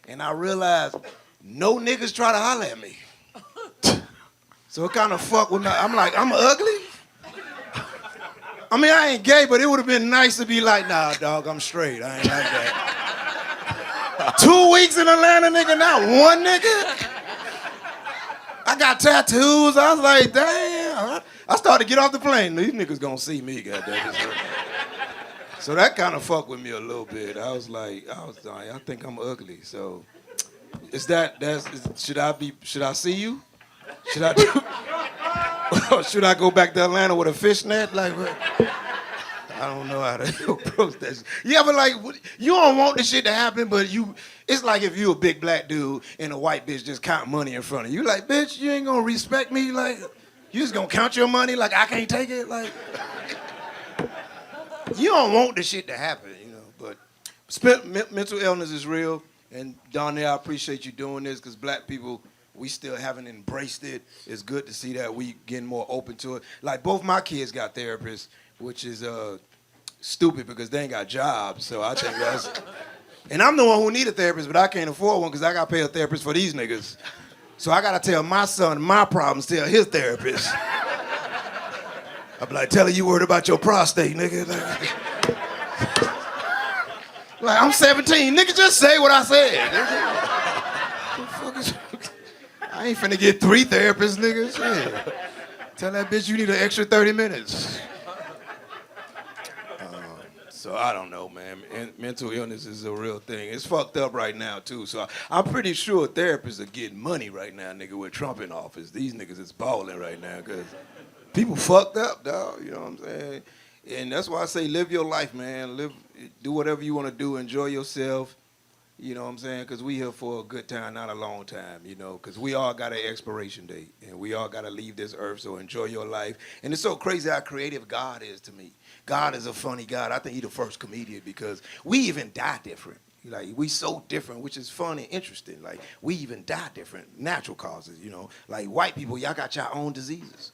Speaker 10: and I realize no niggas try to holler at me. So it kind of fucked with me. I'm like, I'm ugly? I mean, I ain't gay, but it would have been nice to be like, nah, dog, I'm straight. I ain't like that. 2 weeks in Atlanta, nigga, not one nigga? I got tattoos. I was like, damn. I started to get off the plane. These niggas gonna see me, goddamn. So that kind of fucked with me a little bit. I was like, I think I'm ugly. So should I see you? Should I go back to Atlanta with a fishnet? Like, I don't know how to approach that. You ever like, you don't want this shit to happen, but it's like if you a big black dude and a white bitch just count money in front of you. Like, bitch, you ain't gonna respect me? Like, you just gonna count your money like I can't take it? Like, you don't want this shit to happen, you know, but mental illness is real, and Donnell, I appreciate you doing this, because black people, we still haven't embraced it. It's good to see that we getting more open to it. Like, both my kids got therapists, which is stupid because they ain't got jobs, so I think that's... And I'm the one who need a therapist, but I can't afford one because I got to pay a therapist for these niggas. So I got to tell my son my problems, tell his therapist. I be like, tell her you worried about your prostate, nigga. Like, I'm 17. Nigga, just say what I said. I ain't finna get 3 therapists, nigga. Shit. Tell that bitch you need an extra 30 minutes. So I don't know, man. Mental illness is a real thing. It's fucked up right now, too. So I'm pretty sure therapists are getting money right now, nigga, with Trump in office. These niggas is balling right now because people fucked up, dog. You know what I'm saying? And that's why I say live your life, man. Do whatever you want to do. Enjoy yourself. You know what I'm saying? Because we here for a good time, not a long time, you know, because we all got an expiration date, and we all got to leave this earth, so enjoy your life. And it's so crazy how creative God is to me. God is a funny God. I think he's the first comedian because we even die different. Like, we so different, which is fun and interesting. Like, we even die different, natural causes, you know. Like, white people, y'all got your own diseases.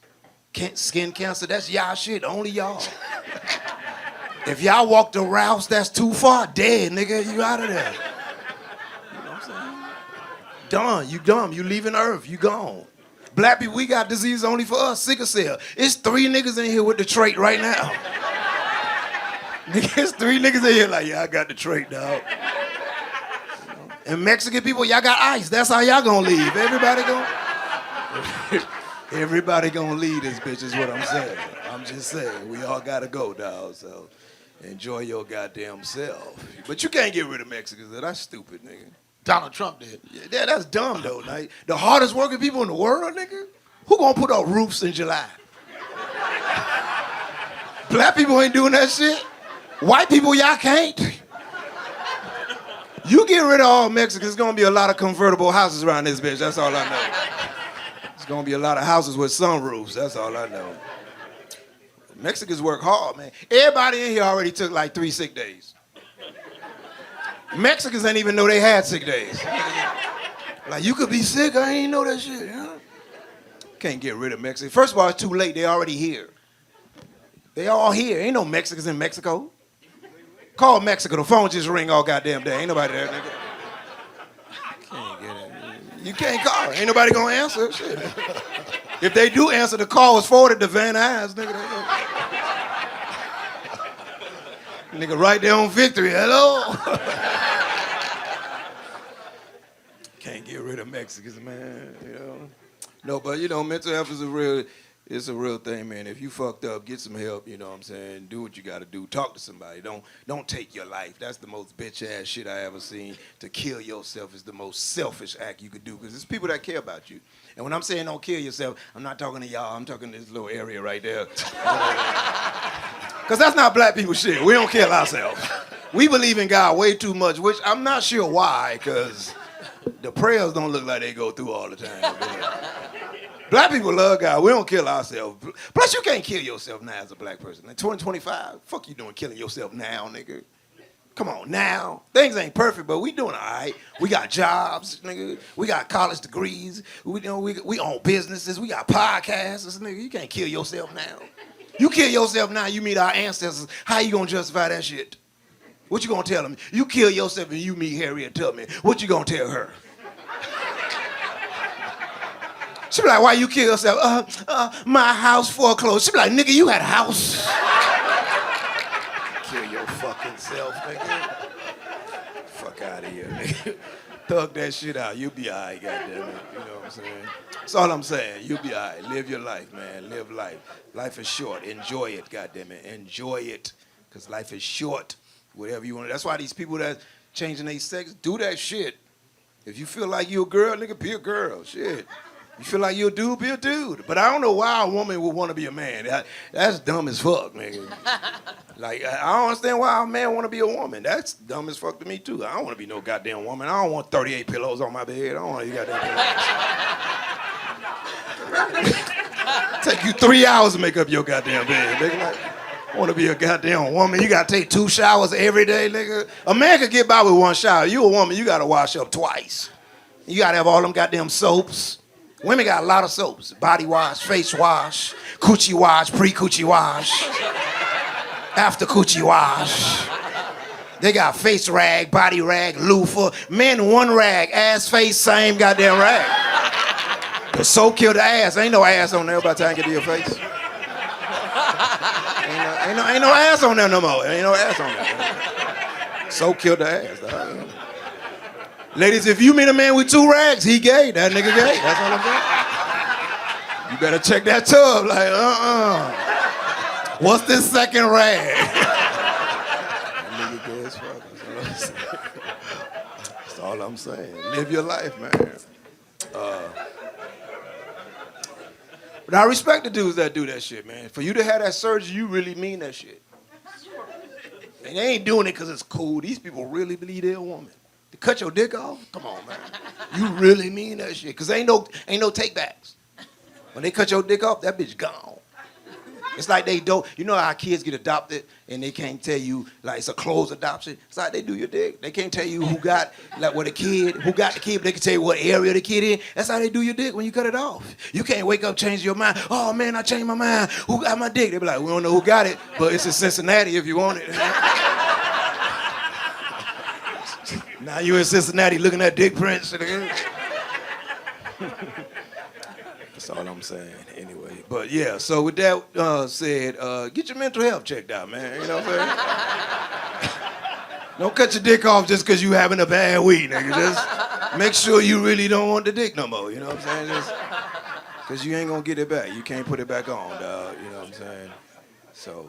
Speaker 10: Skin cancer, that's y'all shit, only y'all. If y'all walk to Ralph's, that's too far, dead, nigga, you out of there. Done, you dumb, you leaving Earth, you gone. Black people, we got disease only for us, sickle cell. It's 3 niggas in here with the trait right now. It's 3 niggas in here like, yeah, I got the trait, dog. And Mexican people, y'all got ice. That's how y'all gonna leave. Everybody gonna leave this bitch is what I'm saying. I'm just saying, we all gotta go, dog, so enjoy your goddamn self. But you can't get rid of Mexicans, that's stupid, nigga.
Speaker 2: Donald Trump did.
Speaker 10: Yeah, that's dumb, though. Like, the hardest working people in the world, nigga? Who gonna put up roofs in July? Black people ain't doing that shit. White people, y'all can't. You get rid of all Mexicans, there's gonna be a lot of convertible houses around this bitch. That's all I know. There's gonna be a lot of houses with sunroofs. That's all I know. Mexicans work hard, man. Everybody in here already took like 3 sick days. Mexicans didn't even know they had sick days. Like, you could be sick, I ain't know that shit. Huh? Can't get rid of Mexicans. First of all, it's too late, they already here. They all here, ain't no Mexicans in Mexico. Call Mexico, the phone just ring all goddamn day. Ain't nobody there, nigga. Can't get it. You can't call. Ain't nobody gonna answer. Shit. If they do answer, the call was forwarded to Van Nuys, nigga. Nigga right there on Victory. Hello. Can't get rid of Mexicans, man. You know. No, but you know, mental health is it's a real thing, man. If you fucked up, get some help, you know what I'm saying? Do what you gotta do. Talk to somebody. Don't take your life. That's the most bitch ass shit I ever seen. To kill yourself is the most selfish act you could do, because it's people that care about you. And when I'm saying don't kill yourself, I'm not talking to y'all, I'm talking to this little area right there. Because that's not black people shit. We don't kill ourselves. We believe in God way too much, which I'm not sure why, because the prayers don't look like they go through all the time. Black people love God. We don't kill ourselves. Plus, you can't kill yourself now as a black person. In 2025, fuck you doing killing yourself now, nigga. Come on, now. Things ain't perfect, but we doing all right. We got jobs, nigga. We got college degrees. We own businesses. We got podcasts, nigga. You can't kill yourself now. You kill yourself now, you meet our ancestors. How you gonna justify that shit? What you gonna tell them? You kill yourself and you meet Harriet Tubman. What you gonna tell her? She be like, why you kill yourself? My house foreclosed. She be like, nigga, you had a house. Kill your fucking self, nigga. Fuck out of here, nigga. Thug that shit out. You'll be all right, goddammit. You know what I'm saying? That's all I'm saying. You'll be all right. Live your life, man. Live life. Life is short. Enjoy it, goddammit. Enjoy it, because life is short. Whatever you want. That's why these people that changing their sex, do that shit. If you feel like you a girl, nigga, be a girl. Shit. You feel like you a dude, be a dude. But I don't know why a woman would want to be a man. That's dumb as fuck, nigga. Like, I don't understand why a man want to be a woman. That's dumb as fuck to me, too. I don't want to be no goddamn woman. I don't want 38 pillows on my bed. I don't want any goddamn pillows. Take you 3 hours to make up your goddamn bed, nigga. Like, I want to be a goddamn woman. You got to take 2 showers every day, nigga. A man could get by with 1 shower. You a woman, you got to wash up twice. You got to have all them goddamn soaps. Women got a lot of soaps. Body wash, face wash, coochie wash, pre-coochie wash, after coochie wash. They got face rag, body rag, loofah. Men, 1 rag, ass, face, same goddamn rag. The soap kill the ass. Ain't no ass on there by the time you get to your face. Ain't no ass on there no more. Ain't no ass on there. Soap kill the ass, dog. Ladies, if you meet a man with 2 rags, he gay. That nigga gay. That's all I'm saying. You better check that tub. Like, what's this second rag? That nigga gay as fuck. That's all I'm saying. Live your life, man. But I respect the dudes that do that shit, man. For you to have that surgery, you really mean that shit. And they ain't doing it because it's cool. These people really believe they're a woman. To cut your dick off? Come on, man. You really mean that shit. Because ain't no takebacks. When they cut your dick off, that bitch gone. It's like they don't, you know how kids get adopted and they can't tell you, like it's a closed adoption? It's like they do your dick. They can't tell you who got the kid, but they can tell you what area the kid in. That's how they do your dick when you cut it off. You can't wake up, change your mind. Oh man, I changed my mind. Who got my dick? They be like, we don't know who got it, but it's in Cincinnati if you want it. Now you in Cincinnati looking at dick prints. That's all I'm saying, anyway. But yeah, so with that said, get your mental health checked out, man. You know what I'm saying? Don't cut your dick off just because you having a bad week, nigga. Just make sure you really don't want the dick no more. You know what I'm saying? Just because you ain't gonna get it back. You can't put it back on, dog. You know what I'm saying? So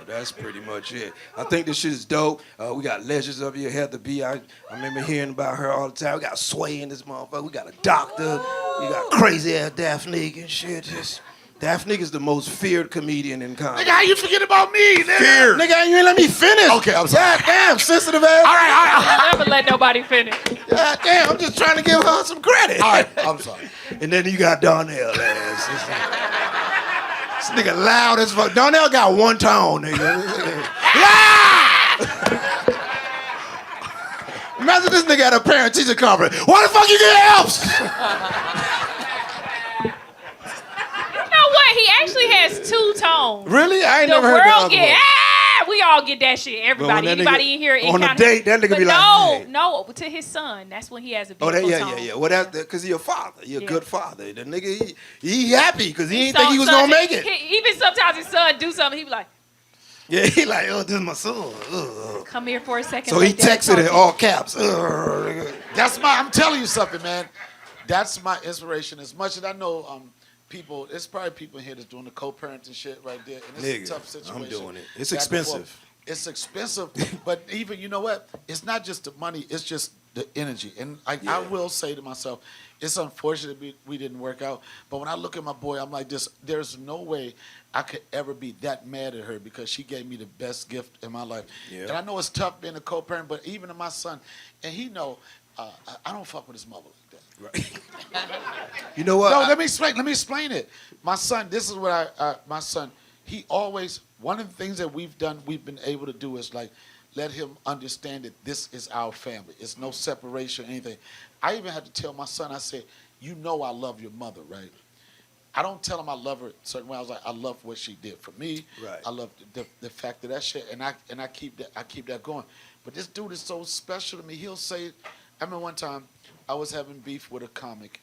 Speaker 10: that's pretty much it. I think this shit is dope. We got legends up here, Heather B. I remember hearing about her all the time. We got Sway in this motherfucker. We got a doctor. You got crazy ass Daphne and shit. Daphne is the most feared comedian in comedy.
Speaker 2: Nigga, how you forget about me, nigga?
Speaker 10: Feared. Nigga, you ain't let me finish.
Speaker 2: Okay, I'm sorry.
Speaker 10: God damn, sensitive ass.
Speaker 2: All right.
Speaker 4: Never let nobody finish.
Speaker 10: God damn, I'm just trying to give her some credit.
Speaker 2: All right, I'm sorry.
Speaker 10: And then you got Donnell ass. This nigga loud as fuck. Donnell got 1 tone, nigga. Imagine this nigga at a parent-teacher conference. Why the fuck you get F's?
Speaker 4: You know what? He actually has 2 tones.
Speaker 10: Really? I ain't
Speaker 4: The
Speaker 10: never heard that
Speaker 4: world
Speaker 10: other
Speaker 4: get
Speaker 10: one.
Speaker 4: we we all get that shit. Everybody,
Speaker 10: when that
Speaker 4: anybody
Speaker 10: nigga-
Speaker 4: in here
Speaker 10: on a
Speaker 4: encountered-
Speaker 10: date, that nigga
Speaker 4: But
Speaker 10: be like,
Speaker 4: no,
Speaker 10: hey.
Speaker 4: no, to his son. That's when he has a
Speaker 10: Oh,
Speaker 4: beautiful
Speaker 10: that,
Speaker 4: tone.
Speaker 10: yeah. Well, that's because he a father. He a
Speaker 4: Yeah.
Speaker 10: good father. The nigga, he happy because he ain't
Speaker 4: So
Speaker 10: think he was
Speaker 4: son-
Speaker 10: gonna make it.
Speaker 4: Even sometimes his son do something, he be like,
Speaker 10: Yeah, he like, oh, this is my son. Ugh.
Speaker 4: come here for a second.
Speaker 10: So he
Speaker 4: let Dad
Speaker 10: texted
Speaker 4: talk
Speaker 10: in
Speaker 4: to
Speaker 10: all caps. Ugh.
Speaker 2: I'm telling you something, man. That's my inspiration. As much as I know people, it's probably people here that's doing the co-parenting shit right there. And it's
Speaker 10: Nigga,
Speaker 2: a tough situation.
Speaker 10: I'm doing it. It's
Speaker 2: Back and forth.
Speaker 10: expensive.
Speaker 2: It's expensive, but even, you know what? It's not just the money, it's just the energy. And I will say to myself, it's unfortunate we didn't work out, but when I look at my boy, I'm like this, there's no way I could ever be that mad at her because she gave me the best gift in my life.
Speaker 10: Yeah.
Speaker 2: And I know it's tough being a co-parent, but even to my son, and he know, I don't fuck with his mother like that.
Speaker 10: You know what?
Speaker 2: No, let me explain it. My son, this is what my son, he always, one of the things that we've been able to do is like, let him understand that this is our family. It's no separation or anything. I even had to tell my son, I said, you know I love your mother, right? I don't tell him I love her a certain way. I was like, I love what she did for me.
Speaker 10: Right.
Speaker 2: I love the fact of that shit, and I keep that going. But this dude is so special to me. He'll say, I remember one time I was having beef with a comic,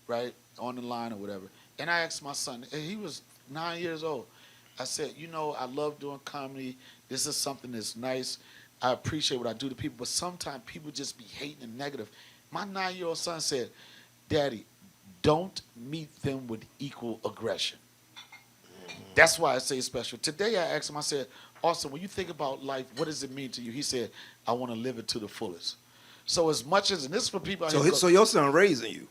Speaker 2: right, on the line or whatever, and I asked my son, and he was 9 years old. I said, you know, I love doing comedy. This is something that's nice. I appreciate what I do to people, but sometimes people just be hating and negative. My 9-year-old son said, Daddy, don't meet them with equal aggression. That's why I say it's special. Today I asked him, I said, Austin, when you think about life, what does it mean to you? He said, I want to live it to the fullest. So as much as, and this is for people out here.
Speaker 10: So your son raising you.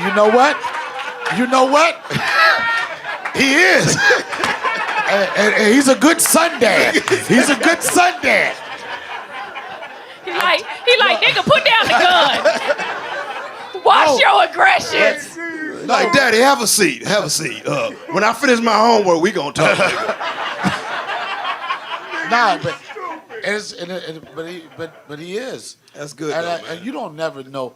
Speaker 2: You know what? You know what? He is. And he's a good son dad. He's a good son dad.
Speaker 4: He like, nigga, put down the gun. Watch your aggression.
Speaker 10: Like, Daddy, have a seat. Have a seat. When I finish my homework, we gonna talk.
Speaker 2: Nah, but he is.
Speaker 10: That's good,
Speaker 2: And,
Speaker 10: though, man.
Speaker 2: and you don't never know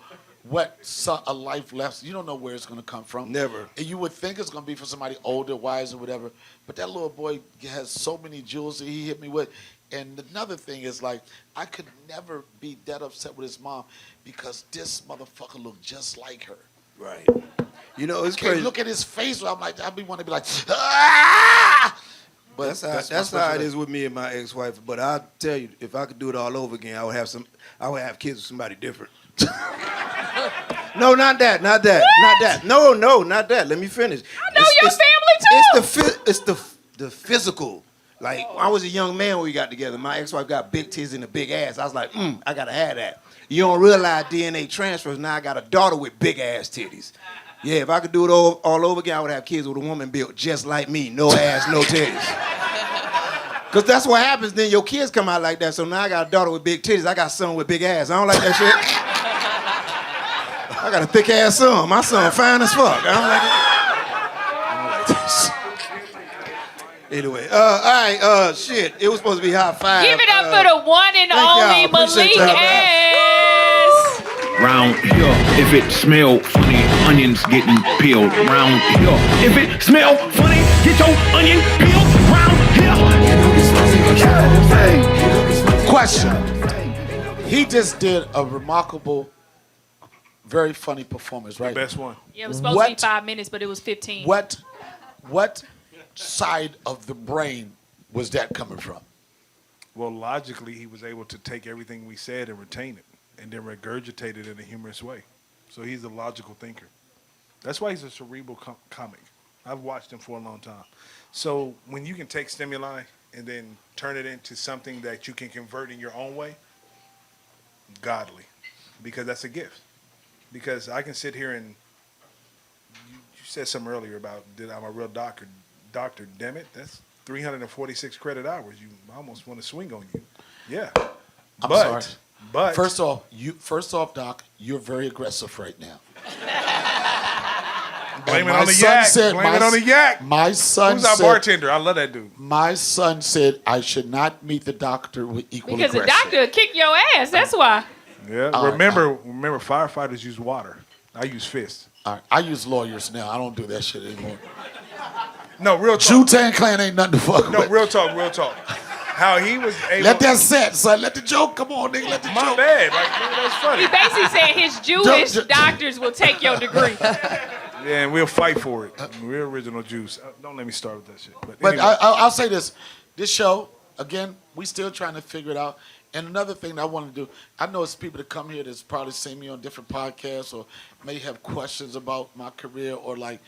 Speaker 2: what a life lesson. You don't know where it's going to come from.
Speaker 10: Never.
Speaker 2: And you would think it's going to be for somebody older, wise, or whatever. But that little boy has so many jewels that he hit me with. And another thing is, like, I could never be that upset with his mom because this motherfucker looked just like her.
Speaker 10: Right. You know, it's
Speaker 2: Can't
Speaker 10: crazy.
Speaker 2: look at his face. I'm like, I be want to be like, ah! But
Speaker 10: That's how it is with me and my ex-wife. But I tell you, if I could do it all over again, I would have kids with somebody different. No, not that. Not that. No, not that. Let me finish.
Speaker 4: I know your family too.
Speaker 10: It's the physical. Like, I was a young man when we got together. My ex-wife got big titties and a big ass. I was like, I gotta have that. You don't realize DNA transfers. Now I got a daughter with big ass titties. Yeah, if I could do it all over again, I would have kids with a woman built just like me. No ass, no titties. Because that's what happens. Then your kids come out like that. So now I got a daughter with big titties. I got a son with big ass. I don't like that shit. I got a thick ass son. My son fine as fuck. I don't like that. Anyway, all right, shit. It was supposed to be high five.
Speaker 4: Give it up for the one and only
Speaker 10: Appreciate
Speaker 4: Malik
Speaker 10: y'all, man.
Speaker 4: S.
Speaker 5: Round here, if it smell funny, onions getting peeled. Round here, if it smell funny, get your onion peeled. Round here.
Speaker 2: Question. He just did a remarkable, very funny performance, right?
Speaker 7: Best one.
Speaker 4: Yeah, it was supposed to be 5 minutes, but it was 15.
Speaker 2: What side of the brain was that coming from?
Speaker 7: Well, logically, he was able to take everything we said and retain it, and then regurgitate it in a humorous way. So he's a logical thinker. That's why he's a cerebral comic. I've watched him for a long time. So when you can take stimuli and then turn it into something that you can convert in your own way, godly, because that's a gift. Because I can sit here and you said something earlier about that I'm a real doctor. Doctor, damn it, that's 346 credit hours. You almost want to swing on you. Yeah.
Speaker 2: I'm sorry.
Speaker 7: But
Speaker 2: First off, Doc, you're very aggressive right now.
Speaker 7: blame it
Speaker 2: my
Speaker 7: on the
Speaker 2: son
Speaker 7: yak.
Speaker 2: said-
Speaker 7: Blame
Speaker 2: my
Speaker 7: it on the
Speaker 2: s-
Speaker 7: yak.
Speaker 2: My son
Speaker 7: Who's our
Speaker 2: said,
Speaker 7: bartender? I love that dude.
Speaker 2: my son said I should not meet the doctor with equal
Speaker 4: Because the
Speaker 2: aggression.
Speaker 4: doctor will kick your ass. That's why.
Speaker 7: Yeah.
Speaker 2: All right,
Speaker 7: remember, firefighters use water. I use fists.
Speaker 2: All right, I use lawyers now. I don't do that shit anymore.
Speaker 7: No, real talk.
Speaker 2: Wu-Tang Clan ain't nothing to fuck
Speaker 7: No,
Speaker 2: with.
Speaker 7: real talk, real talk. How he was able.
Speaker 2: Let that set, son. Let the joke come on, nigga. Let the
Speaker 7: My
Speaker 2: joke.
Speaker 7: bad. Like, nigga, that's funny.
Speaker 4: He basically said his Jewish
Speaker 2: Don't-
Speaker 4: doctors will take your degree.
Speaker 7: Yeah, and we'll fight for it. We're original Jews. Don't let me start with that shit.
Speaker 2: But
Speaker 7: anyway.
Speaker 2: I'll say this. This show, again, we still trying to figure it out. And another thing that I want to do, I know it's people that come here that's probably seen me on different podcasts or may have questions about my career or like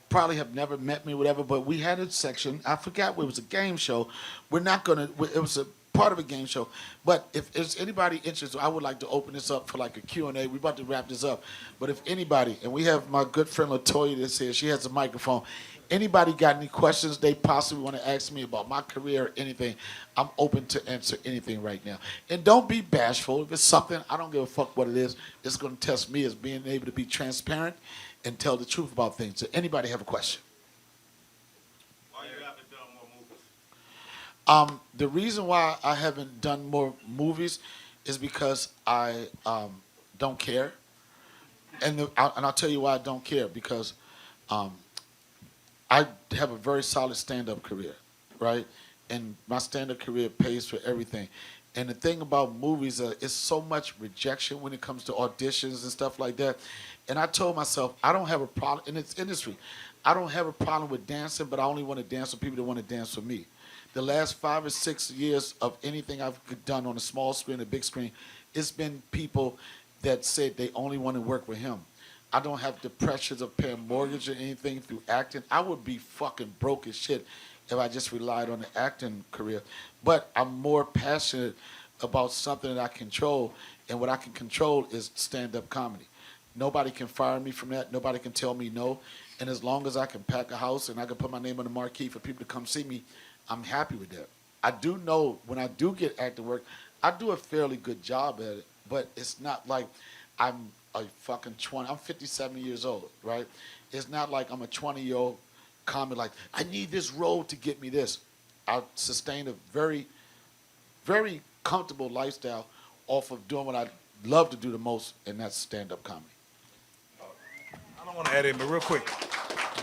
Speaker 2: probably have never met me, whatever. But we had a section. I forgot it was a game show. We're not going to, it was a part of a game show. But if there's anybody interested, I would like to open this up for like a Q&A. We're about to wrap this up. But if anybody, and we have my good friend LaToya that's here. She has a microphone. Anybody got any questions they possibly want to ask me about my career or anything, I'm open to answer anything right now. And don't be bashful. If it's something, I don't give a fuck what it is. It's going to test me as being able to be transparent and tell the truth about things. So anybody have a question?
Speaker 6: Why you haven't done more movies?
Speaker 2: The reason why I haven't done more movies is because I don't care. And I'll tell you why I don't care. Because I have a very solid stand-up career, right? And my stand-up career pays for everything. And the thing about movies is so much rejection when it comes to auditions and stuff like that. And I told myself, I don't have a problem in this industry. I don't have a problem with dancing, but I only want to dance with people that want to dance with me. The last 5 or 6 years of anything I've done on a small screen, a big screen, it's been people that said they only want to work with him. I don't have the pressures of paying mortgage or anything through acting. I would be fucking broke as shit if I just relied on the acting career. But I'm more passionate about something that I control, and what I can control is stand-up comedy. Nobody can fire me from that. Nobody can tell me no. And as long as I can pack a house and I can put my name on the marquee for people to come see me, I'm happy with that. I do know when I do get acting work, I do a fairly good job at it, but it's not like I'm a fucking 20. I'm 57 years old, right? It's not like I'm a 20-year-old comic like, I need this role to get me this. I sustain a very, very comfortable lifestyle off of doing what I love to do the most, and that's stand-up comedy.
Speaker 7: I don't want to add in, but real quick.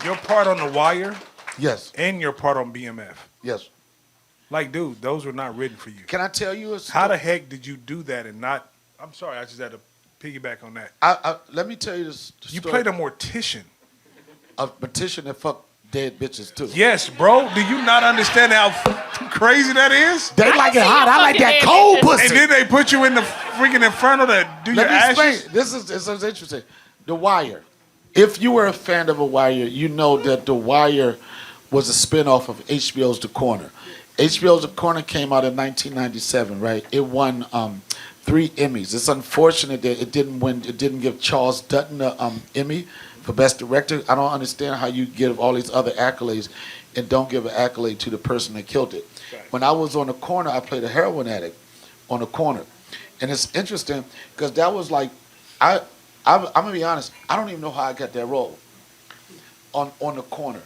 Speaker 7: Your part on The Wire
Speaker 2: Yes,
Speaker 7: and your part on BMF.
Speaker 2: yes.
Speaker 7: Like, dude, those were not written for you.
Speaker 2: Can I tell you a
Speaker 7: How the heck did you do that and not... I'm sorry, I just had to piggyback on that.
Speaker 2: Let me tell you this.
Speaker 7: You played a mortician.
Speaker 2: a petition that fuck dead bitches too.
Speaker 7: Yes, bro. Do you not understand how crazy that is?
Speaker 2: They like it hot. I like that cold pussy.
Speaker 7: And then they put you in the freaking inferno to do your
Speaker 2: Let me
Speaker 7: ashes?
Speaker 2: explain. This is interesting. The Wire. If you were a fan of The Wire, you know that The Wire was a spinoff of HBO's The Corner. HBO's The Corner came out in 1997, right? It won 3 Emmys. It's unfortunate that it didn't win. It didn't give Charles Dutton the Emmy for Best Director. I don't understand how you give all these other accolades and don't give an accolade to the person that killed it. Right. When I was on The Corner, I played a heroin addict on The Corner. And it's interesting because that was like, I'm gonna be honest, I don't even know how I got that role on The Corner.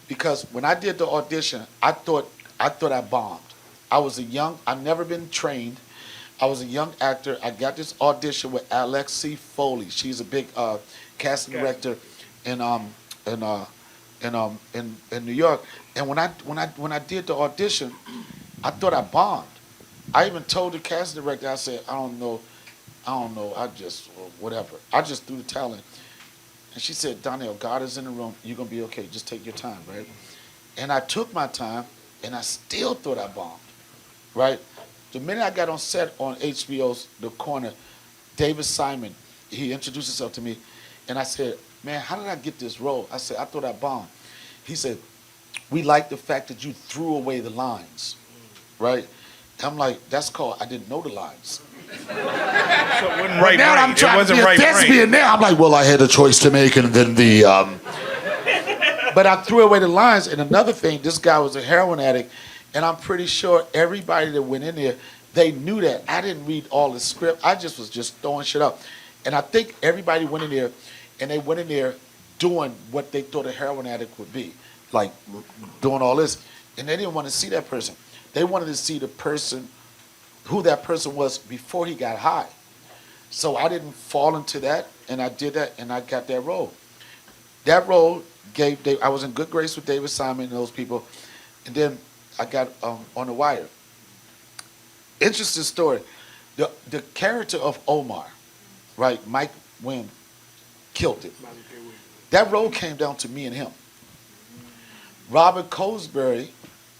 Speaker 2: Because when I did the audition, I thought I bombed. I've never been trained. I was a young actor. I got this audition with Alexi Foley. She's a big casting director in New York. And when I did the audition, I thought I bombed. I even told the casting director, I said, I don't know, I just, whatever. I just threw the talent. And she said, Donnell, God is in the room. You're going to be okay. Just take your time, right? And I took my time, and I still thought I bombed, right? The minute I got on set on HBO's The Corner, David Simon, he introduced himself to me, and I said, man, how did I get this role? I said, I thought I bombed. He said, we like the fact that you threw away the lines, right? I'm like, that's called I didn't know the lines.
Speaker 7: So it wasn't
Speaker 2: Right now I'm trying to be a thespian now. I'm like, well, I had a choice to make, and then but I threw away the lines. And another thing, this guy was a heroin addict, and I'm pretty sure everybody that went in there, they knew that. I didn't read all the script. I was just throwing shit up. And I think everybody went in there, and they went in there doing what they thought a heroin addict would be, like doing all this. And they didn't want to see that person. They wanted to see the person, who that person was before he got high. So I didn't fall into that, and I did that, and I got that role. That role gave Dave. I was in good grace with David Simon and those people, and then I got on The Wire. Interesting story. The character of Omar, right? Mike Wynn killed it. That role came down to me and him. Robert Colesbury,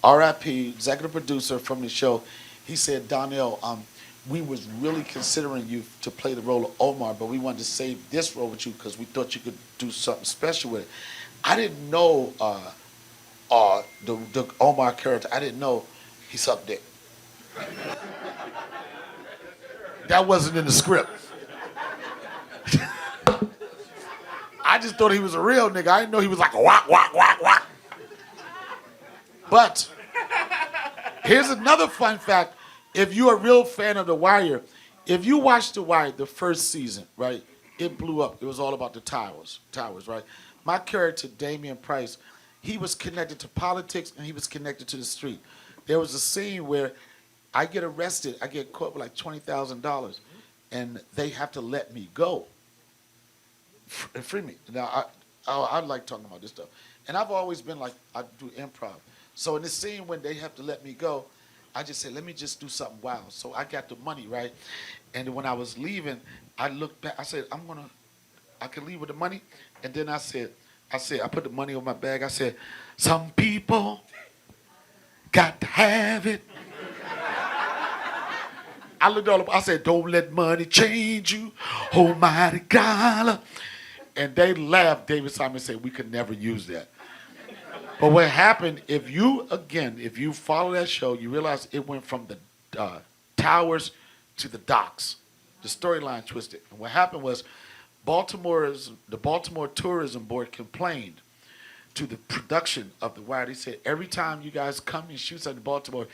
Speaker 2: R.I.P., executive producer from the show, he said, Donnell, we was really considering you to play the role of Omar, but we wanted to save this role with you because we thought you could do something special with it. I didn't know the Omar character. I didn't know he sucked dick. That wasn't in the script. I just thought he was a real nigga. I didn't know he was like a whack, whack, whack, whack. But here's another fun fact. If you're a real fan of The Wire, if you watch The Wire, the first season, right, it blew up. It was all about the towers, right? My character, Damian Price, he was connected to politics and he was connected to the street. There was a scene where I get arrested, I get caught with like $20,000, and they have to let me go and free me. Now, I like talking about this stuff. And I've always been like, I do improv. So in this scene when they have to let me go, I just said, let me just do something wild. So I got the money, right? And when I was leaving, I looked back, I said, I can leave with the money. And then I put the money in my bag. I said, some people got to have it. I looked all up, I said, don't let money change you, almighty God. And they laughed. David Simon said, we could never use that. But what happened, if you follow that show, you realize it went from the towers to the docks. The storyline twisted. And what happened was the Baltimore Tourism Board complained to the production of The Wire. They said, every time you guys come and shoot something in Baltimore,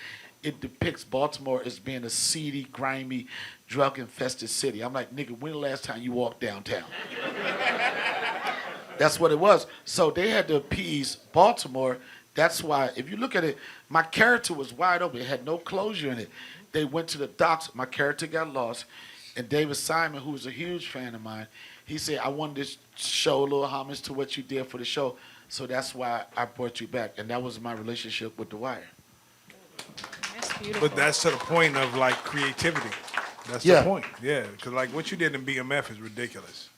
Speaker 2: it depicts Baltimore as being a seedy, grimy, drug-infested city. I'm like, nigga, when the last time you walked downtown? That's what it was. So they had to appease Baltimore. That's why, if you look at it, my character was wide open. It had no closure in it. They went to the docks. My character got lost. And David Simon, who was a huge fan of mine, he said, I wanted to show a little homage to what you did for the show. So that's why I brought you back. And that was my relationship with The Wire.
Speaker 4: That's beautiful.
Speaker 7: But that's to the point of like creativity. That's
Speaker 2: Yeah.
Speaker 7: the point. Yeah, because like what you did in BMF is ridiculous.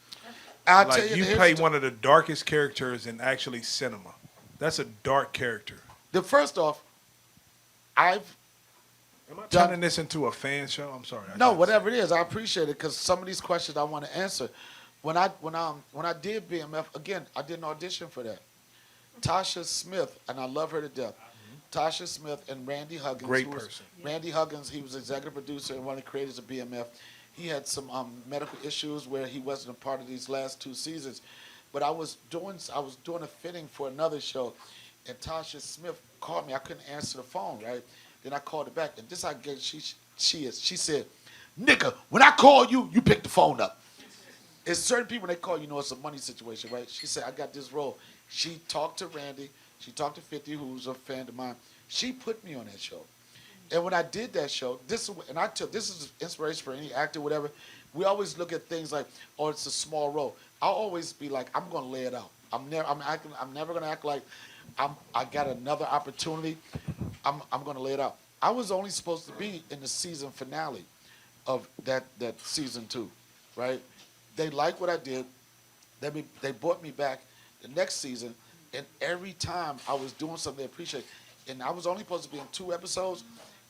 Speaker 2: I'll
Speaker 7: Like
Speaker 2: tell
Speaker 7: you
Speaker 2: here's
Speaker 7: played one of the darkest characters in actually cinema. That's a dark character.
Speaker 2: First off,
Speaker 7: Am I turning this into a fan show? I'm sorry.
Speaker 2: No, whatever it is, I appreciate it because some of these questions I want to answer. When I did BMF, again, I did an audition for that. Tasha Smith, and I love her to death. Tasha Smith and Randy Huggins.
Speaker 7: Great person.
Speaker 2: Randy Huggins, he was executive producer and one of the creators of BMF. He had some medical issues where he wasn't a part of these last 2 seasons. But I was doing a fitting for another show, and Tasha Smith called me. I couldn't answer the phone, right? Then I called her back, and this I guess she said, nigga, when I call you, you pick the phone up. It's certain people, when they call, you know it's a money situation, right? She said, I got this role. She talked to Randy. She talked to 50, who's a fan of mine. She put me on that show. And when I did that show, this is inspiration for any actor, whatever. We always look at things like, oh, it's a small role. I'll always be like, I'm gonna lay it out. I'm never gonna act like I got another opportunity. I'm gonna lay it out. I was only supposed to be in the season finale of that season 2, right? They liked what I did. They brought me back the next season, and every time I was doing something they appreciated. And I was only supposed to be in 2 episodes,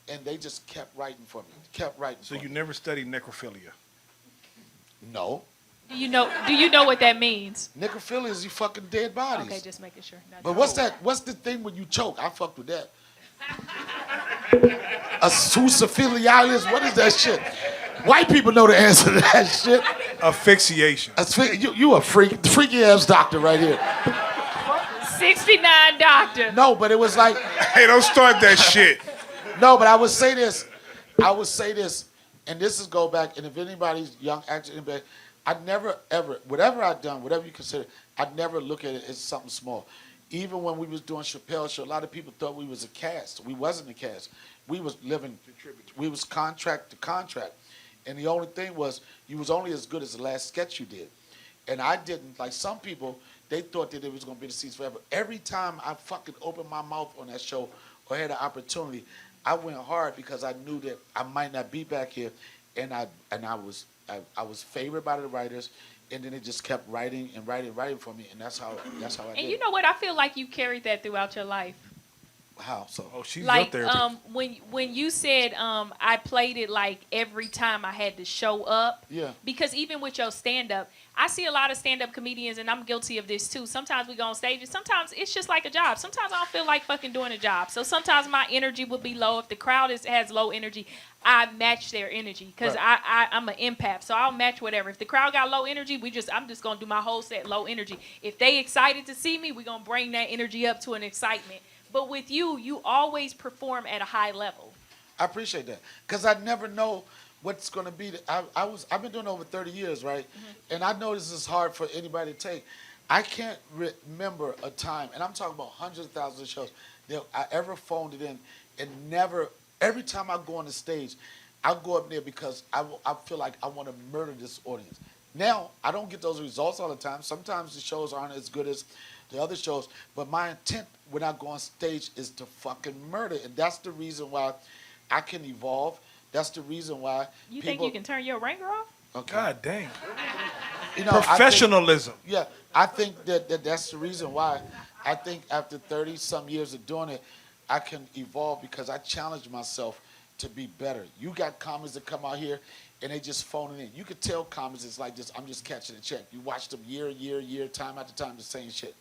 Speaker 2: and they just kept writing for me.
Speaker 7: So you never studied necrophilia?
Speaker 2: No.
Speaker 4: Do you know what that means?
Speaker 2: Necrophilia is you fucking dead bodies.
Speaker 4: Okay, just making sure.
Speaker 2: But what's the thing when you choke? I fucked with that. A suicidalias, what is that shit? White people know the answer to that shit.
Speaker 7: Asphyxiation.
Speaker 2: You a freaky ass doctor right here.
Speaker 4: 69 doctor.
Speaker 2: No, but it was like.
Speaker 7: Hey, don't start that shit.
Speaker 2: No, but I would say this, and this is go back, and if anybody's young actor, I'd never ever, whatever I'd done, whatever you consider, I'd never look at it as something small. Even when we was doing Chappelle's show, a lot of people thought we was a cast. We wasn't a cast. We was contract to contract. And the only thing was, you was only as good as the last sketch you did. And I didn't, like some people, they thought that it was going to be the seats forever. Every time I fucking opened my mouth on that show or had an opportunity, I went hard because I knew that I might not be back here, and I was favored by the writers, and then it just kept writing for me, and that's how I did.
Speaker 4: And you know what? I feel like you carried that throughout your life.
Speaker 2: How so?
Speaker 7: Oh, she's
Speaker 4: Like
Speaker 7: your therapist.
Speaker 4: when you said I played it like every time I had to show up.
Speaker 2: Yeah.
Speaker 4: Because even with your stand up, I see a lot of stand up comedians, and I'm guilty of this too. Sometimes we go on stage, and sometimes it's just like a job. Sometimes I don't feel like fucking doing a job. So sometimes my energy will be low. If the crowd has low energy, I match their energy because I'm an empath. So I'll match whatever. If the crowd got low energy, I'm just gonna do my whole set low energy. If they excited to see me, we're gonna bring that energy up to an excitement. But with you, you always perform at a high level.
Speaker 2: I appreciate that because I never know what's going to be. I've been doing it over 30 years, right? Mm-hmm. And I know this is hard for anybody to take. I can't remember a time, and I'm talking about hundreds of thousands of shows, that I ever phoned it in and never, every time I go on the stage, I go up there because I feel like I want to murder this audience. Now, I don't get those results all the time. Sometimes the shows aren't as good as the other shows, but my intent when I go on stage is to fucking murder, and that's the reason why I can evolve. That's the reason why
Speaker 4: you think you can turn your ringer off?
Speaker 2: Okay.
Speaker 7: God dang.
Speaker 2: You know,
Speaker 7: Professionalism.
Speaker 2: I think that's the reason why. I think after 30-some years of doing it, I can evolve because I challenge myself to be better. You got comics that come out here and they just phone it in. You could tell comics it's like this, I'm just catching a check. You watch them year, time after time, the same shit.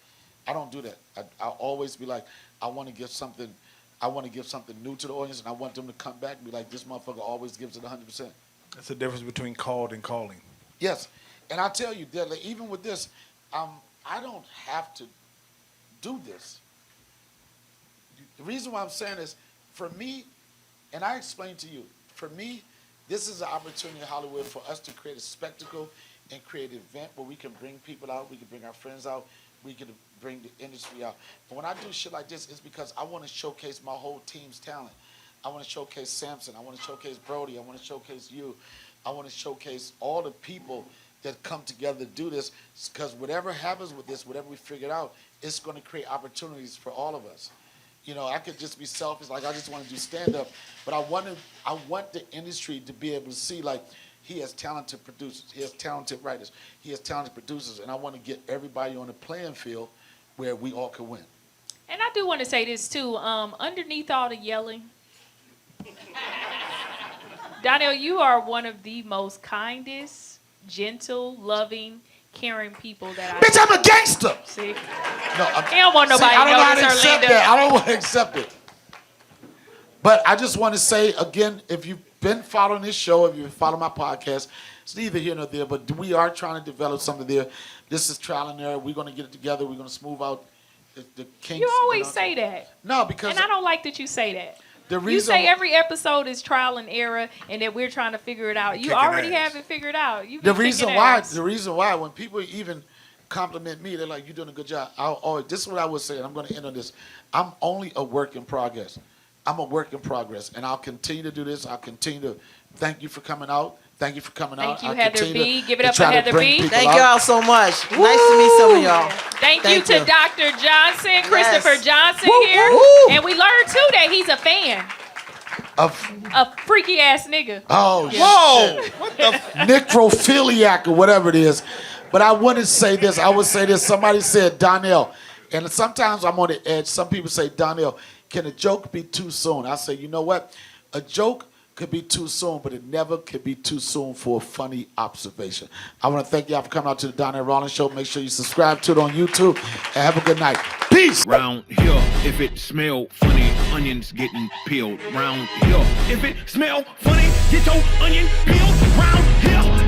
Speaker 2: I don't do that. I'll always be like, I want to give something new to the audience, and I want them to come back and be like, this motherfucker always gives it 100%.
Speaker 7: That's the difference between called and calling.
Speaker 2: Yes, and I'll tell you, like, even with this, I don't have to do this. The reason why I'm saying this, for me, and I explained to you, for me, this is an opportunity in Hollywood for us to create a spectacle and create an event where we can bring people out, we can bring our friends out, we can bring the industry out. But when I do shit like this, it's because I want to showcase my whole team's talent. I want to showcase Samson. I want to showcase Brody. I want to showcase you. I want to showcase all the people that come together to do this, because whatever happens with this, whatever we figure out, it's going to create opportunities for all of us. You know, I could just be selfish, like I just want to do stand-up, but I want the industry to be able to see, like, he has talented producers, he has talented writers, he has talented producers, and I want to get everybody on the playing field where we all can win.
Speaker 4: And I do want to say this too. Underneath all the yelling, Donnell, you are one of the most kindest, gentle, loving, caring people that I.
Speaker 2: Bitch, I'm a gangster.
Speaker 4: See,
Speaker 2: No,
Speaker 4: he don't want nobody
Speaker 2: I
Speaker 4: to
Speaker 2: don't know how
Speaker 4: notice
Speaker 2: to
Speaker 4: her
Speaker 2: accept
Speaker 4: leader.
Speaker 2: that. I don't want to accept it. But I just want to say again, if you've been following this show, if you've been following my podcast, it's neither here nor there, but we are trying to develop something there. This is trial and error. We're going to get it together. We're going to smooth out the kinks.
Speaker 4: You always say that.
Speaker 2: No, because
Speaker 4: And I don't like that you say that.
Speaker 2: the reason
Speaker 4: You say every episode is trial and error, and that we're trying to figure it out. You
Speaker 7: Kicking
Speaker 4: already
Speaker 7: ass.
Speaker 4: have it figured out. You
Speaker 2: the
Speaker 4: been
Speaker 2: reason
Speaker 4: kicking
Speaker 2: why
Speaker 4: ass.
Speaker 2: when people even compliment me, they're like, "You're doing a good job." I'll always, this is what I would say, and I'm going to end on this. I'm only a work in progress. I'm a work in progress, and I'll continue to do this. I'll continue to thank you for coming out. Thank you for coming out.
Speaker 4: Thank you,
Speaker 2: I'll
Speaker 4: Heather
Speaker 2: continue
Speaker 4: B.
Speaker 2: to-
Speaker 4: Give it
Speaker 2: to
Speaker 4: up for
Speaker 2: try to
Speaker 4: Heather
Speaker 2: bring
Speaker 4: B.
Speaker 2: people
Speaker 3: Thank
Speaker 2: out.
Speaker 3: y'all so much. Nice to meet some of y'all.
Speaker 4: Thank you
Speaker 3: Thank
Speaker 4: to
Speaker 3: you.
Speaker 4: Dr. Johnson, Christopher Johnson here.
Speaker 3: woo.
Speaker 4: And we learned too that he's a fan. A freaky ass nigga.
Speaker 2: Oh,
Speaker 7: Whoa! What the?
Speaker 2: necrophiliac or whatever it is. But I wouldn't say this. I would say this. Somebody said Donnell. And sometimes I'm on the edge. Some people say, Donnell, can a joke be too soon? I say, you know what? A joke could be too soon, but it never could be too soon for a funny observation. I want to thank y'all for coming out to the Donnell Rawlings Show. Make sure you subscribe to it on YouTube. And have a good night. Peace.
Speaker 5: Round here, if it smell funny, onions getting peeled. Round here, if it smell funny, get your onion peeled. Round here.